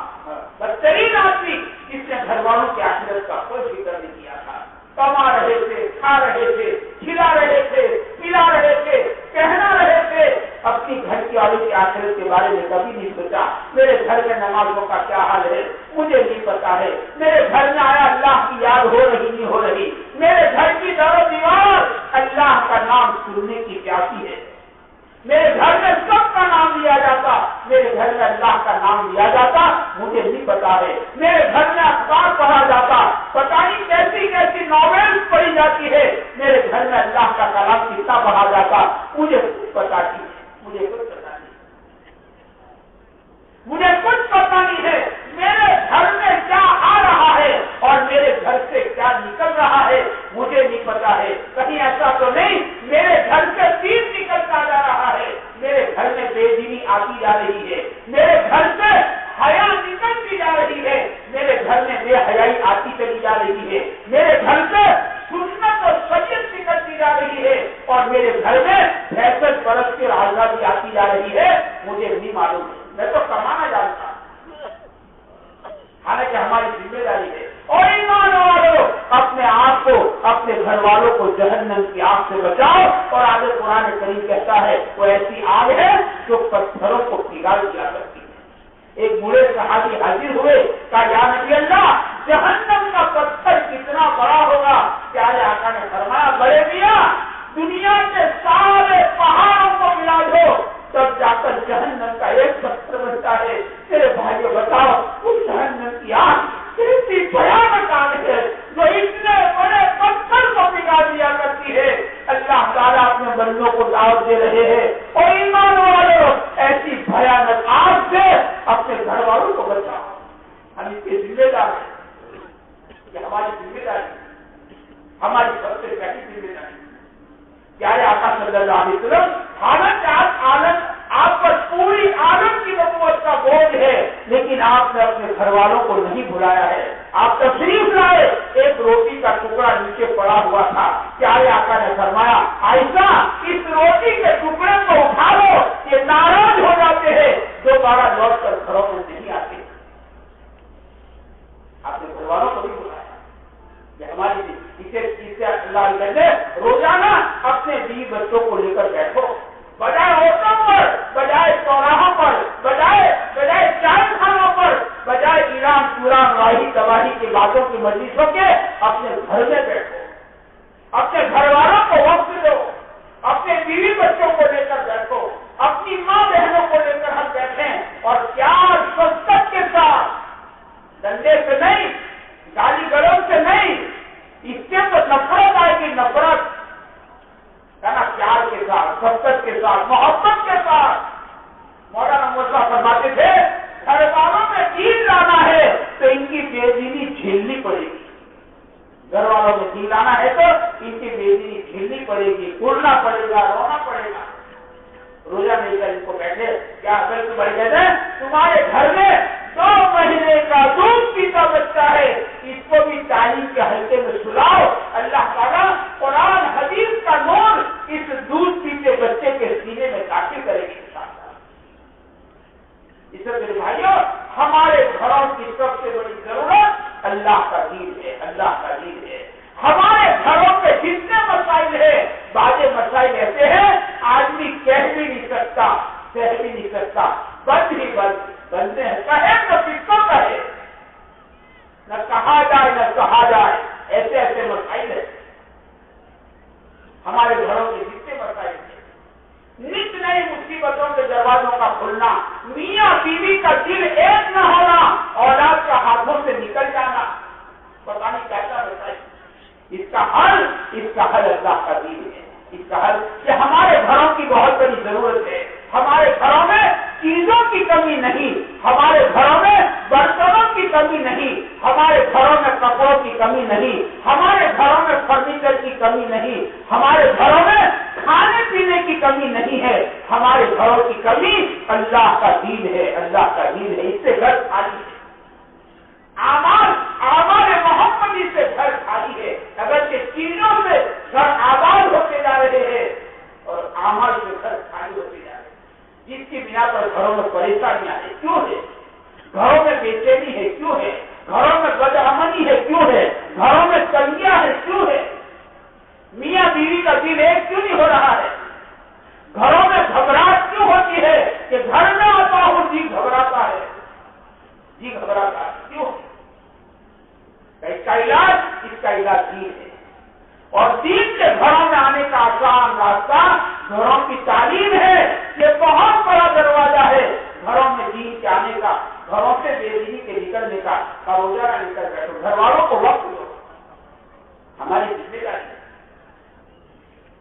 بدترین آدمی جس نے گھر والوں کی آخرت کا کوئی فکر نہیں کیا تھا، کما رہے تھے، کھا رہے تھے، کھلا رہے تھے، پلا رہے تھے، کہنا رہے تھے، اپنی گھر کی والوں کی آخرت کے بارے میں کبھی نہیں سوچا۔ میرے گھر میں نمازوں کا کیا حال ہے مجھے نہیں پتا ہے، میرے گھر میں آیا اللہ کی یاد ہو رہی نہیں ہو رہی، میرے گھر کی در و دیوار اللہ کا نام سننے کی پیاسی ہے، میرے گھر میں سب کا نام لیا جاتا، میرے گھر میں اللہ کا نام لیا جاتا مجھے نہیں پتا ہے، میرے گھر میں اخبار پڑھا جاتا، پتہ نہیں کیسی کیسی ناولز پڑھی جاتی ہے، میرے گھر میں اللہ کا کلام کتنا پڑھا جاتا مجھے کچھ پتا نہیں، مجھے کچھ پتا نہیں ہے، میرے گھر میں کیا آ رہا ہے اور میرے گھر سے کیا نکل رہا ہے مجھے نہیں پتا ہے۔ کہیں ایسا تو نہیں میرے گھر سے دین نکلتا جا رہا ہے، میرے گھر میں بے دینی آتی جا رہی ہے، میرے گھر سے حیا نکلتی جا رہی ہے، میرے گھر میں بے حیائی آتی چلی جا رہی ہے، میرے گھر سے سنت اور شریعت نکلتی جا رہی ہے اور میرے گھر میں فیصل پرست کی آزادی آتی جا رہی ہے، مجھے نہیں معلوم ہے، میں تو کمانا جانتا ہوں، حالانکہ ہماری ذمہ داری ہے۔ اور ایمان اپنے گھر والوں کو جہنم کی آگ سے بچاؤ. اور آگے قرآن کریم کہتا ہے وہ ایسی آگ ہے جو پتھروں کو پگھال دیا کرتی ہے. ایک بوڑھے صحابی حاضر ہوئے, کہا یا نبی اللہ جہنم کا پتھر کتنا بڑا ہوگا؟ پیارے آقا نے فرمایا بڑے میاں دنیا کے سارے پہاڑوں کو ملا دو تب جا کر جہنم کا ایک پتھر بنتا ہے. میرے بھائیو بتاؤ اس جہنم کی آگ کتنی بھیانک آگ ہے جو اتنے بڑے پتھر کو پگھال دیا کرتی ہے. اللہ تعالیٰ اپنے بندوں کو دعوت دے رہے ہیں اور ایمان والوں ایسی بھیانک آگ سے اپنے گھر والوں کو بچاؤ. ہم اس کی ذمہ دار ہیں, یہ ہماری ذمہ داری, ہماری سب سے پہلی ذمہ داری. پیارے آقا صلی اللہ علیہ وسلم حالانکہ آپ پر پوری عالم کی نبوت کا بوجھ ہے, لیکن آپ نے اپنے گھر والوں کو نہیں بلایا ہے. آپ تشریف لائے, ایک روٹی کا ٹکڑا نیچے پڑا ہوا تھا. پیارے آقا نے فرمایا عائشہ اس روٹی کے ٹکڑے کو اٹھا لو, یہ ناراض ہو جاتے ہیں دوبارہ لوٹ کر گھروں میں نہیں آتے. آپ نے گھر والوں کو نہیں بلایا. یہ ہماری اسے اللہ نے روزانہ اپنے بیوی بچوں کو لے کر بیٹھو, بجائے ہوٹلوں پر, بجائے چوراہوں پر, بجائے چائے خانوں پر, بجائے ایران چوران راہی تباہی کی باتوں کی مجلسوں کے اپنے گھر میں بیٹھو, اپنے گھر والوں کو وقت دو, اپنے بیوی بچوں کو لے کر بیٹھو, اپنی ماں بہنوں کو لے کر ہم بیٹھیں اور پیار شفقت کے ساتھ, ڈنڈے سے نہیں, گالی گلوچ سے نہیں, اس سے تو نفرت آئے گی, نفرت ہے نا, پیار کے ساتھ, شفقت کے ساتھ, محبت کے ساتھ. مولانا موسیٰ فرماتے تھے گھر والوں میں دین لانا ہے تو ان کی بے دینی جھیلنی پڑے گی. گھر والوں میں دین لانا ہے تو ان کی بے دینی جھیلنی پڑے گی, اڑنا پڑے گا, رونا پڑے گا. روزہ مل کر ان کو بیٹھے, کیا اگر تو بڑھ کہتے ہیں تمہارے گھر میں 2 مہینے کا دودھ پیتا بچہ ہے, اس کو بھی تعلیم کے حلقے میں سلاؤ. اللہ تعالیٰ قرآن حدیث کا نور اس دودھ پیتے بچے کے سینے میں داخل کرے گی. اس سے میرے بھائیوں ہمارے گھروں کی سب سے بڑی ضرورت اللہ کا دین ہے, اللہ کا دین ہے. ہمارے گھروں پہ جتنے مسائل ہیں, بعض مسائل ایسے ہیں آدمی کہہ بھی نہیں سکتا, سہ بھی نہیں سکتا, بند ہی بنتے ہیں, کہے تو کس کو کہے, نہ کہا جائے نہ کہا جائے, ایسے ایسے مسائل ہیں. ہمارے گھروں کے جتنے مسائل ہیں, نت نئی مصیبتوں کے دروازوں کا کھلنا, میاں بیوی کا دل ایک نہ ہونا, اولاد کا ہاتھوں سے نکل جانا, پتہ نہیں کیسا مسائل. اس کا حل اللہ کا دین ہے. اس کا حل یہ ہمارے گھروں کی بہت بڑی ضرورت ہے. ہمارے گھروں میں چیزوں کی کمی نہیں, ہمارے گھروں میں برتنوں کی کمی نہیں, ہمارے گھروں میں کپڑوں کی کمی نہیں, ہمارے گھروں میں فرنیچر کی کمی نہیں, ہمارے گھروں میں کھانے پینے کی کمی نہیں ہے. ہمارے گھروں کی کمی اللہ کا دین ہے, اللہ کا دین ہے. اس سے گھر خالی ہے. آمال محمدی سے گھر خالی ہے. اگرچہ چیزوں سے گھر آباد ہوتے جا رہے ہیں اور آمال سے گھر خالی ہوتے جا رہے ہیں, جس کی بنا پر گھروں میں پریشانیاں ہیں. کیوں ہے؟ گھروں میں بے چینی ہے. کیوں ہے؟ گھروں میں بدامنی ہے. کیوں ہے؟ گھروں میں تنگیاں ہے. کیوں ہے؟ میاں بیوی کا دل ایک کیوں نہیں ہو رہا ہے؟ گھروں میں گھبراہٹ کیوں ہوتی ہے کہ گھر میں آتا ہوں جی گھبراتا ہے, جی گھبراتا ہے. کیوں؟ اس کا علاج دین ہے. اور دین کے گھروں میں آنے کا آسان راستہ گھروں کی تعلیم ہے. یہ بہت بڑا دروازہ ہے گھروں میں دین کے آنے کا, گھروں سے بے دینی کے نکلنے کا. روزانہ نکل بیٹھو, گھر والوں کو وقت دو, ہماری ذمہ داری ہے.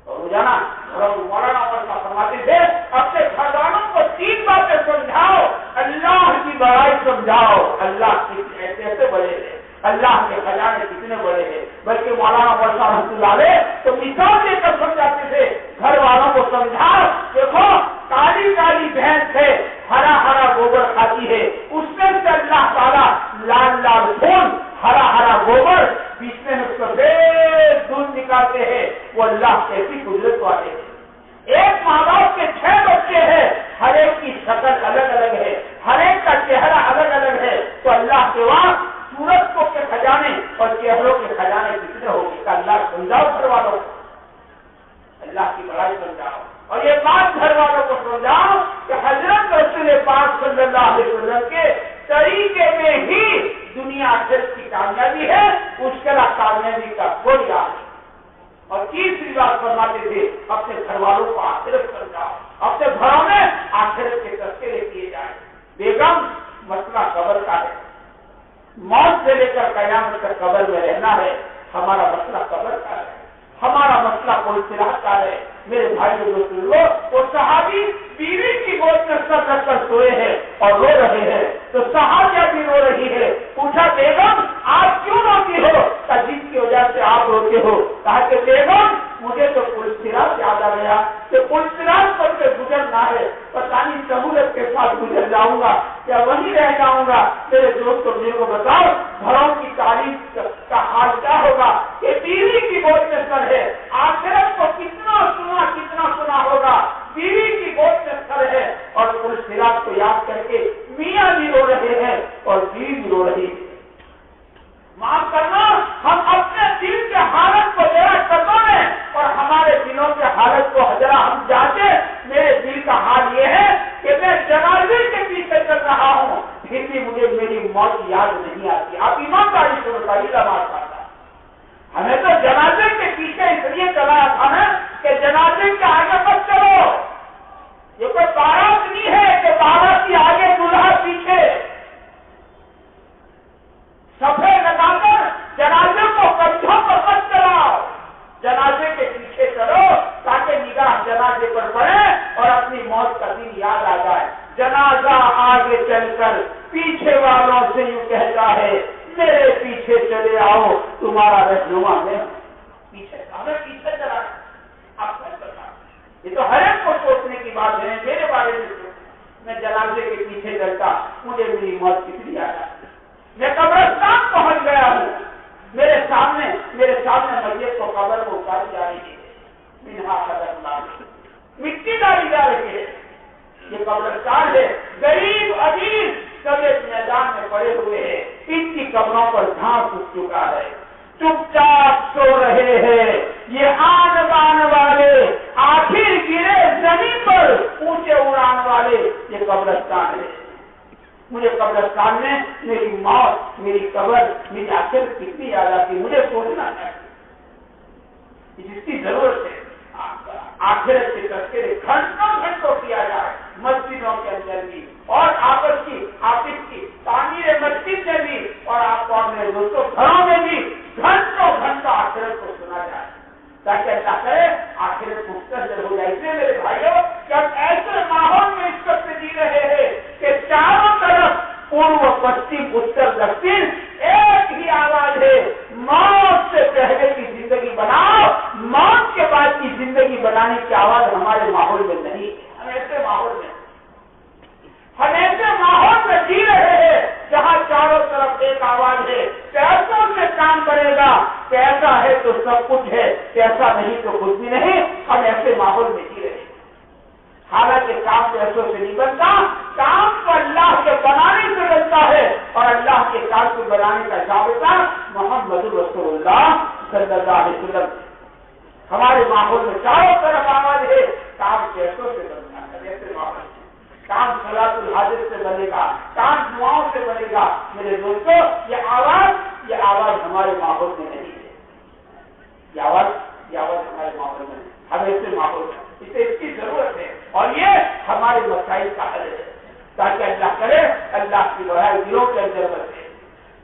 روزانہ گھروں میں مولانا فرماتے تھے اپنے گھر والوں کو 3 باتیں سمجھاؤ. اللہ کی بڑائی سمجھاؤ, اللہ کی ایسے بڑے ہیں, اللہ کے خزانے کتنے بڑے ہیں. بلکہ مولانا ورثہ رحمۃ اللہ علیہ تو مثال دے کر سمجھاتے تھے گھر والوں کو سمجھاؤ, دیکھو کالی کالی بھینس ہے, ہرا ہرا گوبر کھاتی ہے, اس میں سے اللہ تعالیٰ لال لال خون, ہرا ہرا گوبر, بیچ میں سفید دودھ نکالتے ہیں. وہ اللہ کیسی قدرت والے ہیں. ایک ماں باپ کے 6 بچے ہیں, ہر ایک کی شکل الگ الگ ہے, ہر ایک کا چہرہ الگ الگ ہے. تو اللہ کے وہاں سورج کو کے خزانے اور چہروں کے خزانے کتنے ہوگی کہ اللہ سمجھاؤ گھر والوں کو، اللہ کی بڑائی سمجھاؤ، اور یہ بات گھر والوں کو سمجھاؤ کہ حضرت رسول پاک صلی اللہ علیہ وسلم کے طریقے میں ہی دنیا آخرت کی کامیابی ہے، اس کے علاوہ کامیابی کا کوئی راہ نہیں۔ اور تیسری بات فرماتے تھے اپنے گھر والوں کو آخرت سمجھاؤ، اپنے گھروں میں آخرت کے تذکرے کیے جائیں۔ بیگم مسئلہ قبر کا ہے، موت سے لے کر قیامت تک قبر میں رہنا ہے، ہمارا مسئلہ قبر کا ہے، ہمارا مسئلہ پلسرات کا ہے۔ میرے بھائیوں دوستوں، وہ صحابی بیوی کی گود میں سر رکھ کر سوئے ہیں اور رو رہے ہیں، تو صحابیہ بھی رو رہی ہے۔ پوچھا بیگم آپ کیوں روتی ہو؟ جس کی وجہ سے آپ روتے ہو۔ کہا کہ بیگم مجھے تو پلسرات یاد آ گیا کہ پلسرات پر سے گزرنا ہے، پتہ نہیں سہولت کے ساتھ گزر جاؤں گا یا وہیں رہ جاؤں گا۔ میرے دوستوں میرے کو بتاؤ گھروں کی تعریف کا حال کیا ہوگا کہ بیوی کی گود میں سر ہے، آخرت کو کتنا سنا ہوگا، بیوی کی گود میں سر ہے، اور پلسرات کو یاد کر کے میاں بھی رو رہے ہیں اور بیوی بھی رو رہی ہے۔ معاف کرنا، ہم اپنے دل کے حالت کو ذرا ٹٹولیں اور ہمارے دلوں کے حالت کو ذرا ہم جانچیں۔ میرے دل کا حال یہ ہے کہ میں جنازے کے پیچھے چل رہا ہوں، پھر بھی مجھے میری موت یاد نہیں آتی۔ آپ ایمانداری سے بتائیے نماز پڑھتا، ہمیں تو جنازے کے پیچھے اس لیے چلایا تھا نا کہ جنازے کے آگے مت چلو، یہ کوئی بارات نہیں ہے کہ بارات کی آگے دلہا پیچھے، صفے لگا کر جنازے کو کندھوں پر مت چلاؤ، جنازے کے پیچھے چلو تاکہ نگاہ جنازے پر پڑے اور اپنی موت کا دن یاد آ جائے۔ جنازہ آگے چل کر پیچھے والوں سے یوں کہتا ہے میرے پیچھے چلے آؤ تمہارا رہنما میں پیچھے، ہمیں پیچھے چلا آپ کو بتا، یہ تو ہر ایک کو سوچنے کی بات ہے۔ میرے بارے میں جنازے کے پیچھے چلتا مجھے میری موت کتنی یاد آتی، میں قبرستان پہنچ گیا ہوں، میرے سامنے میت کو قبر کو اتاری جا رہی ہے، منہا خدر مٹی ڈالی جا رہی ہے، یہ قبرستان ہے، غریب عزیز سب ایک میدان میں پڑے ہوئے ہیں، ان کی قبروں پر گھاس اٹھ چکا ہے، چپ چاپ سو رہے ہیں، یہ آن بان والے آخر گرے زمین پر اونچے اڑان والے، یہ قبرستان ہے۔ مجھے قبرستان میں میری موت، میری قبر، میری آخرت کتنی یاد آتی، مجھے سوچنا چاہیے، جس کی ضرورت ہے آخرت کے تذکرے گھنٹوں کیا جائے، مسجدوں کے اندر بھی اور آپس کی تعمیر مسجد میں بھی، اور آپ کو اپنے دوستوں گھروں میں بھی گھنٹوں آخرت کو سنا جائے تاکہ اللہ کرے آخرت مستحضر ہو جائے۔ اس لیے میرے بھائیوں کہ ہم ایسے ماحول میں اس وقت جی رہے ہیں کہ چاروں طرف پورو پشچم اتر دکشن ایک ہی آواز ہے، موت سے پہلے کی زندگی بناؤ، موت کے بعد کی زندگی بنانے کی آواز ہمارے ماحول میں نہیں۔ ہم ایسے ماحول میں جی رہے ہیں جہاں چاروں طرف ایک آواز ہے، پیسوں سے کام کرے گا، پیسہ ہے تو سب کچھ ہے، پیسہ نہیں تو کچھ بھی نہیں۔ ہم ایسے ماحول میں جی رہے ہیں، حالانکہ کام پیسوں سے نہیں بنتا، کام تو اللہ کے بنانے سے بنتا ہے، اور اللہ کے کام کو بنانے کا ضابطہ محمد رسول اللہ صلی اللہ علیہ وسلم۔ ہمارے ماحول میں چاروں طرف آواز ہے، کام پیسوں سے بنتا ہے، ایسے ماحول کام صلاۃ الحاجت سے بنے گا، کام دعاؤں سے بنے گا۔ میرے دوستوں یہ آواز ہمارے ماحول میں نہیں ہے، یہ آواز ہمارے ماحول میں نہیں، ہم ایسے ماحول میں اسے اس کی ضرورت ہے، اور یہ ہمارے مسائل کا حل ہے تاکہ اللہ کرے اللہ کی بڑائی دلوں کے اندر بسے۔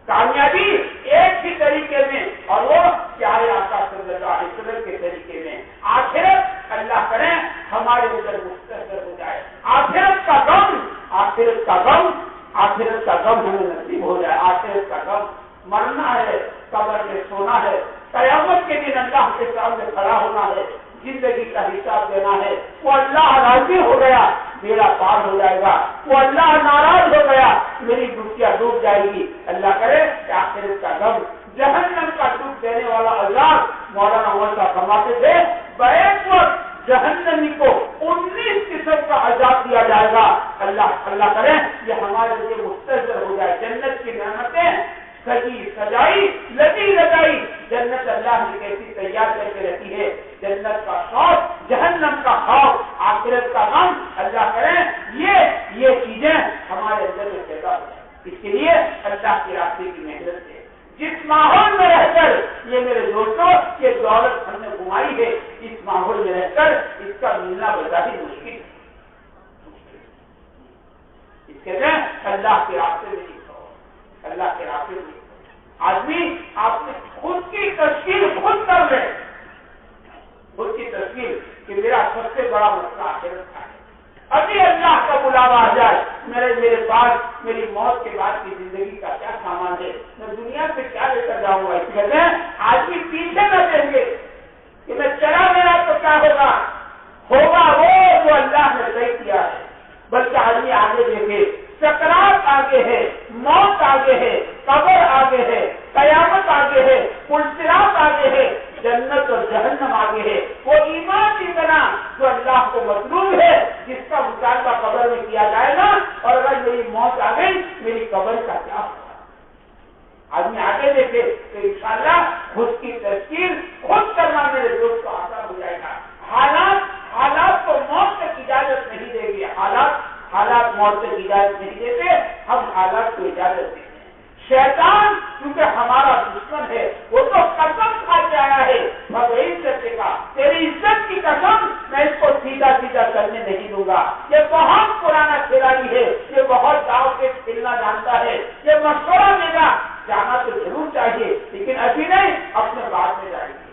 کامیابی ایک ہی طریقے میں، اور وہ پیارے آقا صلی اللہ علیہ وسلم کے طریقے میں، آخرت اللہ کرے ہمارے اوپر مستحضر ہو جائے، آخرت کا غم ہمیں نصیب ہو جائے۔ آخرت کا غم، مرنا ہے، قبر میں سونا ہے، قیامت کے دن اللہ کے سامنے کھڑا ہونا ہے، زندگی کا حساب دینا ہے۔ وہ اللہ راضی ہو گیا میرا پار ہو جائے گا، وہ اللہ ناراض ہو گیا میری ڈوبکیاں ڈوب جائے گی۔ اللہ کرے کہ آخرت کا غم، جہنم کا ڈوب دینے والا عذاب، مولانا موسیٰ فرماتے تھے بیک وقت جہنمی کو 19 قسم کا عذاب دیا جائے گا۔ اللہ کرے یہ ہمارے لیے مستحضر ہو جائے، جنت کی نعمتیں سجی سجائی لگی لگائی جنت اللہ نے کیسی تیار کر کے رکھی ہے. جنت کا شوق، جہنم کا خوف، آخرت کا غم، اللہ کرے یہ چیزیں ہمارے اندر میں پیدا ہو جائیں. اس کے لیے اللہ کے راستے کی محنت ہے. جس ماحول میں رہ کر یہ میرے دوستوں یہ دولت ہم نے گمائی ہے، اس ماحول میں رہ کر اس کا ملنا بڑا ہی مشکل ہے. اس کے لیے اللہ کے راستے میں لکھو، اللہ کے راستے میں لکھو. آدمی آپ نے خود کی تشکیل خود کر لے، خود کی تشکیل کہ میرا سب سے بڑا مسئلہ آخرت کا ہے. ابھی اللہ کا بلاوا آ جائے میرے پاس میری موت کے بعد کی زندگی کا کیا سامان ہے، میں دنیا سے کیا لے کر جاؤں گا. اس لیے آدمی پیچھے نہ دیں گے کہ میں چلا میرا تو کیا ہوگا وہ جو اللہ نے طے کیا ہے، بلکہ آدمی آگے دیکھے. سکرات آگے ہے، موت آگے ہے، قبر آگے ہے، قیامت آگے ہے، پلسرات آگے ہے، جنت اور جہنم آگے ہے. وہ ایمان کی طرح جو اللہ کو مطلوب ہے جس کا مطالبہ قبر میں کیا جائے گا. اور اگر میری موت آ گئی میری قبر کا کیا ہوگا. آدمی آگے دیکھے تو انشاءاللہ خود کی تشکیل خود کرنا میرے دوست کو آسان ہو جائے گا. حالات کو موت تک اجازت نہیں دے گی. حالات موت تک اجازت نہیں دیتے، ہم حالات کو اجازت دیتے ہیں. شیطان کیونکہ ہمارا دشمن ہے، وہ تو قسم کھا کے آیا ہے عزت کا، تیری عزت کی قسم میں اس کو سیدھا کرنے نہیں دوں گا. یہ بہت پرانا کھلاڑی ہے، یہ بہت داؤ کے کھیلنا جانتا ہے. یہ مشورہ دے گا، جانا تو ضرور چاہیے لیکن ابھی نہیں، اپنے بعد میں جائیں گے.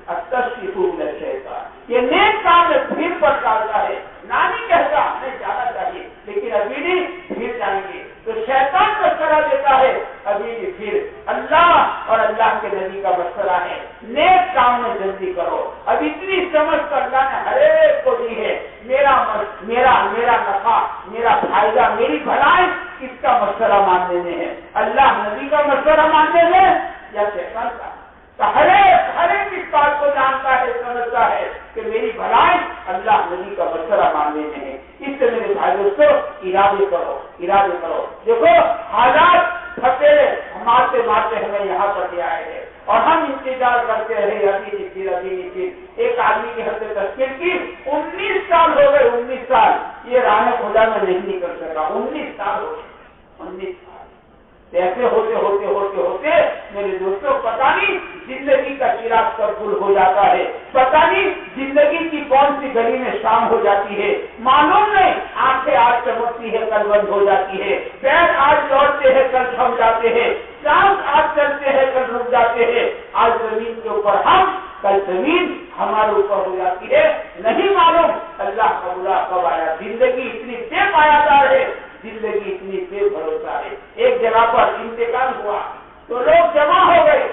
یہ نیک کام میں بھیڑ پر ڈالتا ہے. نانی کہتا ہمیں جانا چاہیے لیکن ابھی نہیں، پھر جائیں گے. تو شیطان مشورہ دیتا ہے ابھی بھی، پھر اللہ اور اللہ کے نبی کا مشورہ ہے نیک کام میں جلدی کرو. اب اتنی سمجھ تو اللہ نے ہر ایک کو دی ہے. میرا نفع، میرا فائدہ، میری بھلائی کس کا مشورہ ماننے میں ہے؟ اللہ نبی کا مشورہ ماننے میں یا شیطان کا؟ تو ہر ایک اس بات کو جانتا ہے، سمجھتا ہے کہ میری بھلائی اللہ نبی کا مشورہ ماننے میں ہے. اس سے میرے بھائی دوستوں ارادے کرو. دیکھو حالات پھٹے مارتے ہمیں یہاں پر لے آئے ہیں اور ہم انتظار کرتے رہے ابھی. ایک آدمی کی حد تشکیل کی 19 سال ہو گئے. 19 سال یہ راہ خدا میں نہیں کر سکا. 19 سال ہو گئے. 19 سال ایسے ہوتے میرے دوستوں پتہ نہیں زندگی کا چراغ کب گل ہو جاتا ہے، پتہ نہیں زندگی کی کون سی گلی میں شام ہو جاتی ہے، معلوم نہیں. آنکھیں آج چمکتی ہے کل بند ہو جاتی ہے، پیر آج دوڑتے ہیں کل تھم جاتے ہیں، سانس آج چلتے ہیں کل رک جاتے ہیں. آج زمین کے اوپر ہم، کل زمین ہمارے اوپر ہو جاتی ہے. نہیں معلوم اللہ کا بلا کب آیا. زندگی اتنی بے پایدار ہے، زندگی اتنی بے بھروسہ ہے. ایک جگہ پر انتقال ہوا تو لوگ جمع ہو گئے.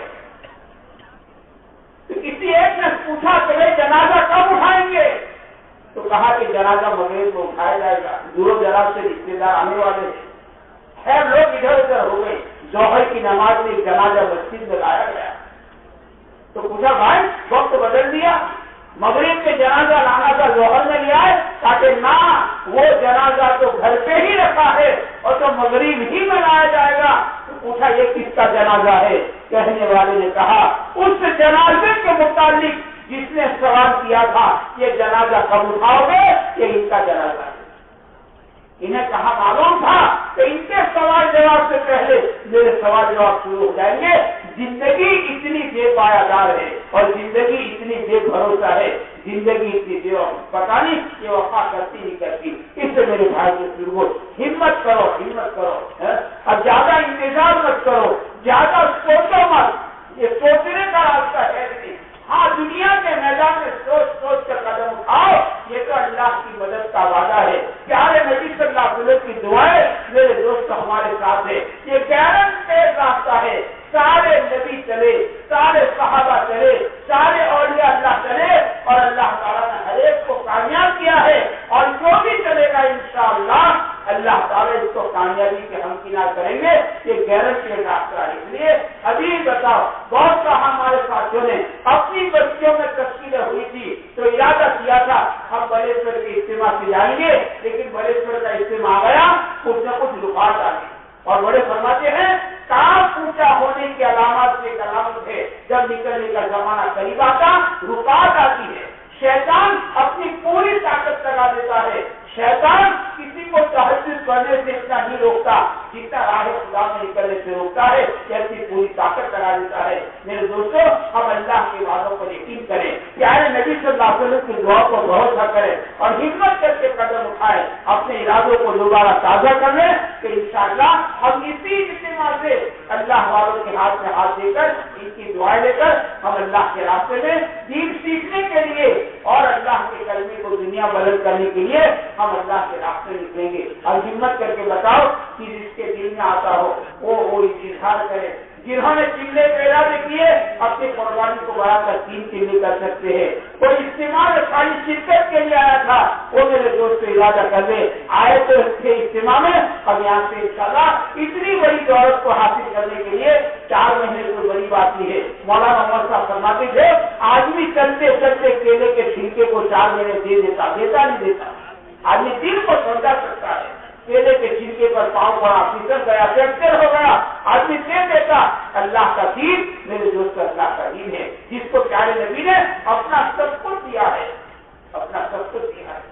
تو کسی ایک نے پوچھا کہ جنازہ کب اٹھائیں گے؟ تو کہا کہ جنازہ مغرب کو اٹھایا جائے گا. دور دراز سے رشتے دار آنے والے ہیں. خیر لوگ ادھر ادھر ہو گئے. ظہر کی نماز میں جنازہ مسجد میں لایا گیا. تو پوچھا بھائی وقت بدل دیا، مغرب کے جنازہ لانا تھا ظہر میں لیا ہے؟ تاکہ نہ وہ جنازہ تو گھر پہ ہی رکھا ہے اور تو مغرب ہی میں لایا جائے گا. تو پوچھا یہ کس کا جنازہ ہے؟ کہنے والے نے کہا اس جنازے کے متعلق جس نے سوال کیا تھا یہ جنازہ کب اٹھاؤ گے، یہ ان کا جنازہ ہے. انہیں کہا معلوم تھا کہ ان کے سوال جواب سے پہلے میرے سوال جواب شروع ہو جائیں گے. زندگی اتنی بے پایدار ہے اور زندگی اتنی بے بھروسہ ہے، زندگی اتنی بے پتہ نہیں یہ وفا کرتی نہیں کرتی. اس سے میرے بھائی کے بزرگوں ہمت کرو. اب زیادہ انتظار مت کرو، زیادہ سوچو مت. یہ سوچنے کا راستہ ہے نہیں. ہاں دنیا کے میدان میں سوچ کر قدم اٹھاؤ. یہ تو اللہ کی مدد کا وعدہ ہے. پیارے نبی صلی اللہ علیہ وسلم کی دعائیں میرے دوست ہمارے ساتھ ہے. یہ گارنٹیڈ راستہ ہے. سارے نبی چلے، سارے صحابہ چلے، سارے اولیاء اللہ چلے اور اللہ تعالیٰ نے ہر ایک کو کامیاب کیا ہے. اور جو بھی چلے گا انشاءاللہ اللہ تعالیٰ اس کو کامیابی کے ہمکنار کریں گے. یہ گارنٹیڈ راستہ ہے. اس لیے ابھی بتاؤ بہت سا ہمارے ساتھیوں نے اپنی بستیوں میں تشکیلیں ہوئی تھی تو ارادہ کیا تھا ہم بلیشور کے اجتماع سے جائیں گے، لیکن بلیشور کا اجتماع آ گیا، کچھ نہ کچھ رکاوٹ آ گئی اور بڑے فرماتے ہیں کاف اونچا ہونے کی علامات سے ایک علامت ہے جب نکلنے کا زمانہ قریب آتا رکاوٹ آتی ہے، شیطان اپنی پوری طاقت لگا دیتا ہے، شیطان کسی کو تہجد کرنے سے اتنا نہیں روکتا جتنا راہ خدا میں نکلنے سے روکتا ہے، ایسی پوری طاقت لگا دیتا ہے۔ میرے دوستوں ہم اللہ کے وعدوں پر یقین کریں، پیارے نبی صلی اللہ علیہ وسلم کی دعا کو بھروسہ کریں اور ہمت کر کے قدم اٹھائیں، اپنے ارادوں کو دوبارہ تازہ کر لیں کہ انشاءاللہ ہم اسی اجتماع سے اللہ والوں کے ہاتھ میں ہاتھ دے کر ان کی دعائیں لے کر ہم اللہ کے راستے میں دین سیکھنے کے لیے اور اللہ کے کلمے کو دنیا بدل کرنے کے لیے ہم اللہ کے راستے نکلیں گے۔ اور ہمت کر کے بتاؤ کہ جس کے دل میں آتا ہو وہ اظہار کرے۔ جنہوں نے چلے پیدا کیے اپنی قربانی کو بڑھا کر 3 چلے کر سکتے ہیں۔ کوئی اجتماع میں خالی شرکت کے لیے آیا تھا وہ میرے دوست ارادہ کر دے آئے تو اس کے اجتماع میں اب یہاں سے انشاءاللہ اتنی بڑی دولت کو حاصل کرنے کے لیے 4 مہینے کوئی بڑی بات نہیں ہے۔ مولانا عمر صاحب فرماتے تھے آدمی چلتے چلتے کیلے کے چھلکے کو 4 مہینے دے دیتا نہیں دیتا، آدمی دل کو سمجھا سکتا ہے، کیلے کے چھلکے پر پاؤں پڑا پھسل گیا فریکچر ہو گیا آدمی دے دیتا۔ اللہ کا دین میرے دوست اللہ کا دین ہے جس کو پیارے نبی نے اپنا سب کچھ دیا ہے، اپنا سب کچھ دیا ہے،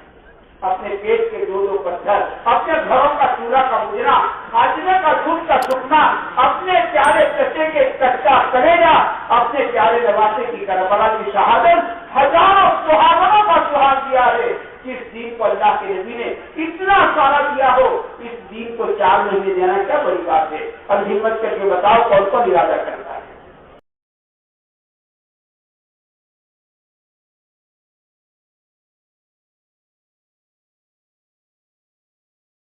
اپنے پیٹ کے 2 پتھر، اپنے گھروں کا چولہا کا بجنا، خاتمے کا دودھ کا سکنا، اپنے پیارے چچے کے کچا کلیجا، اپنے پیارے نواسے کی کربلا کی شہادت، ہزاروں سہاگنوں کا سہاگ دیا ہے۔ جس دین کو اللہ کے نبی نے اتنا سارا دیا ہو اس دین کو 4 مہینے دینا کیا بڑی بات ہے۔ اور ہمت کر کے بتاؤ کون کون ارادہ کرنا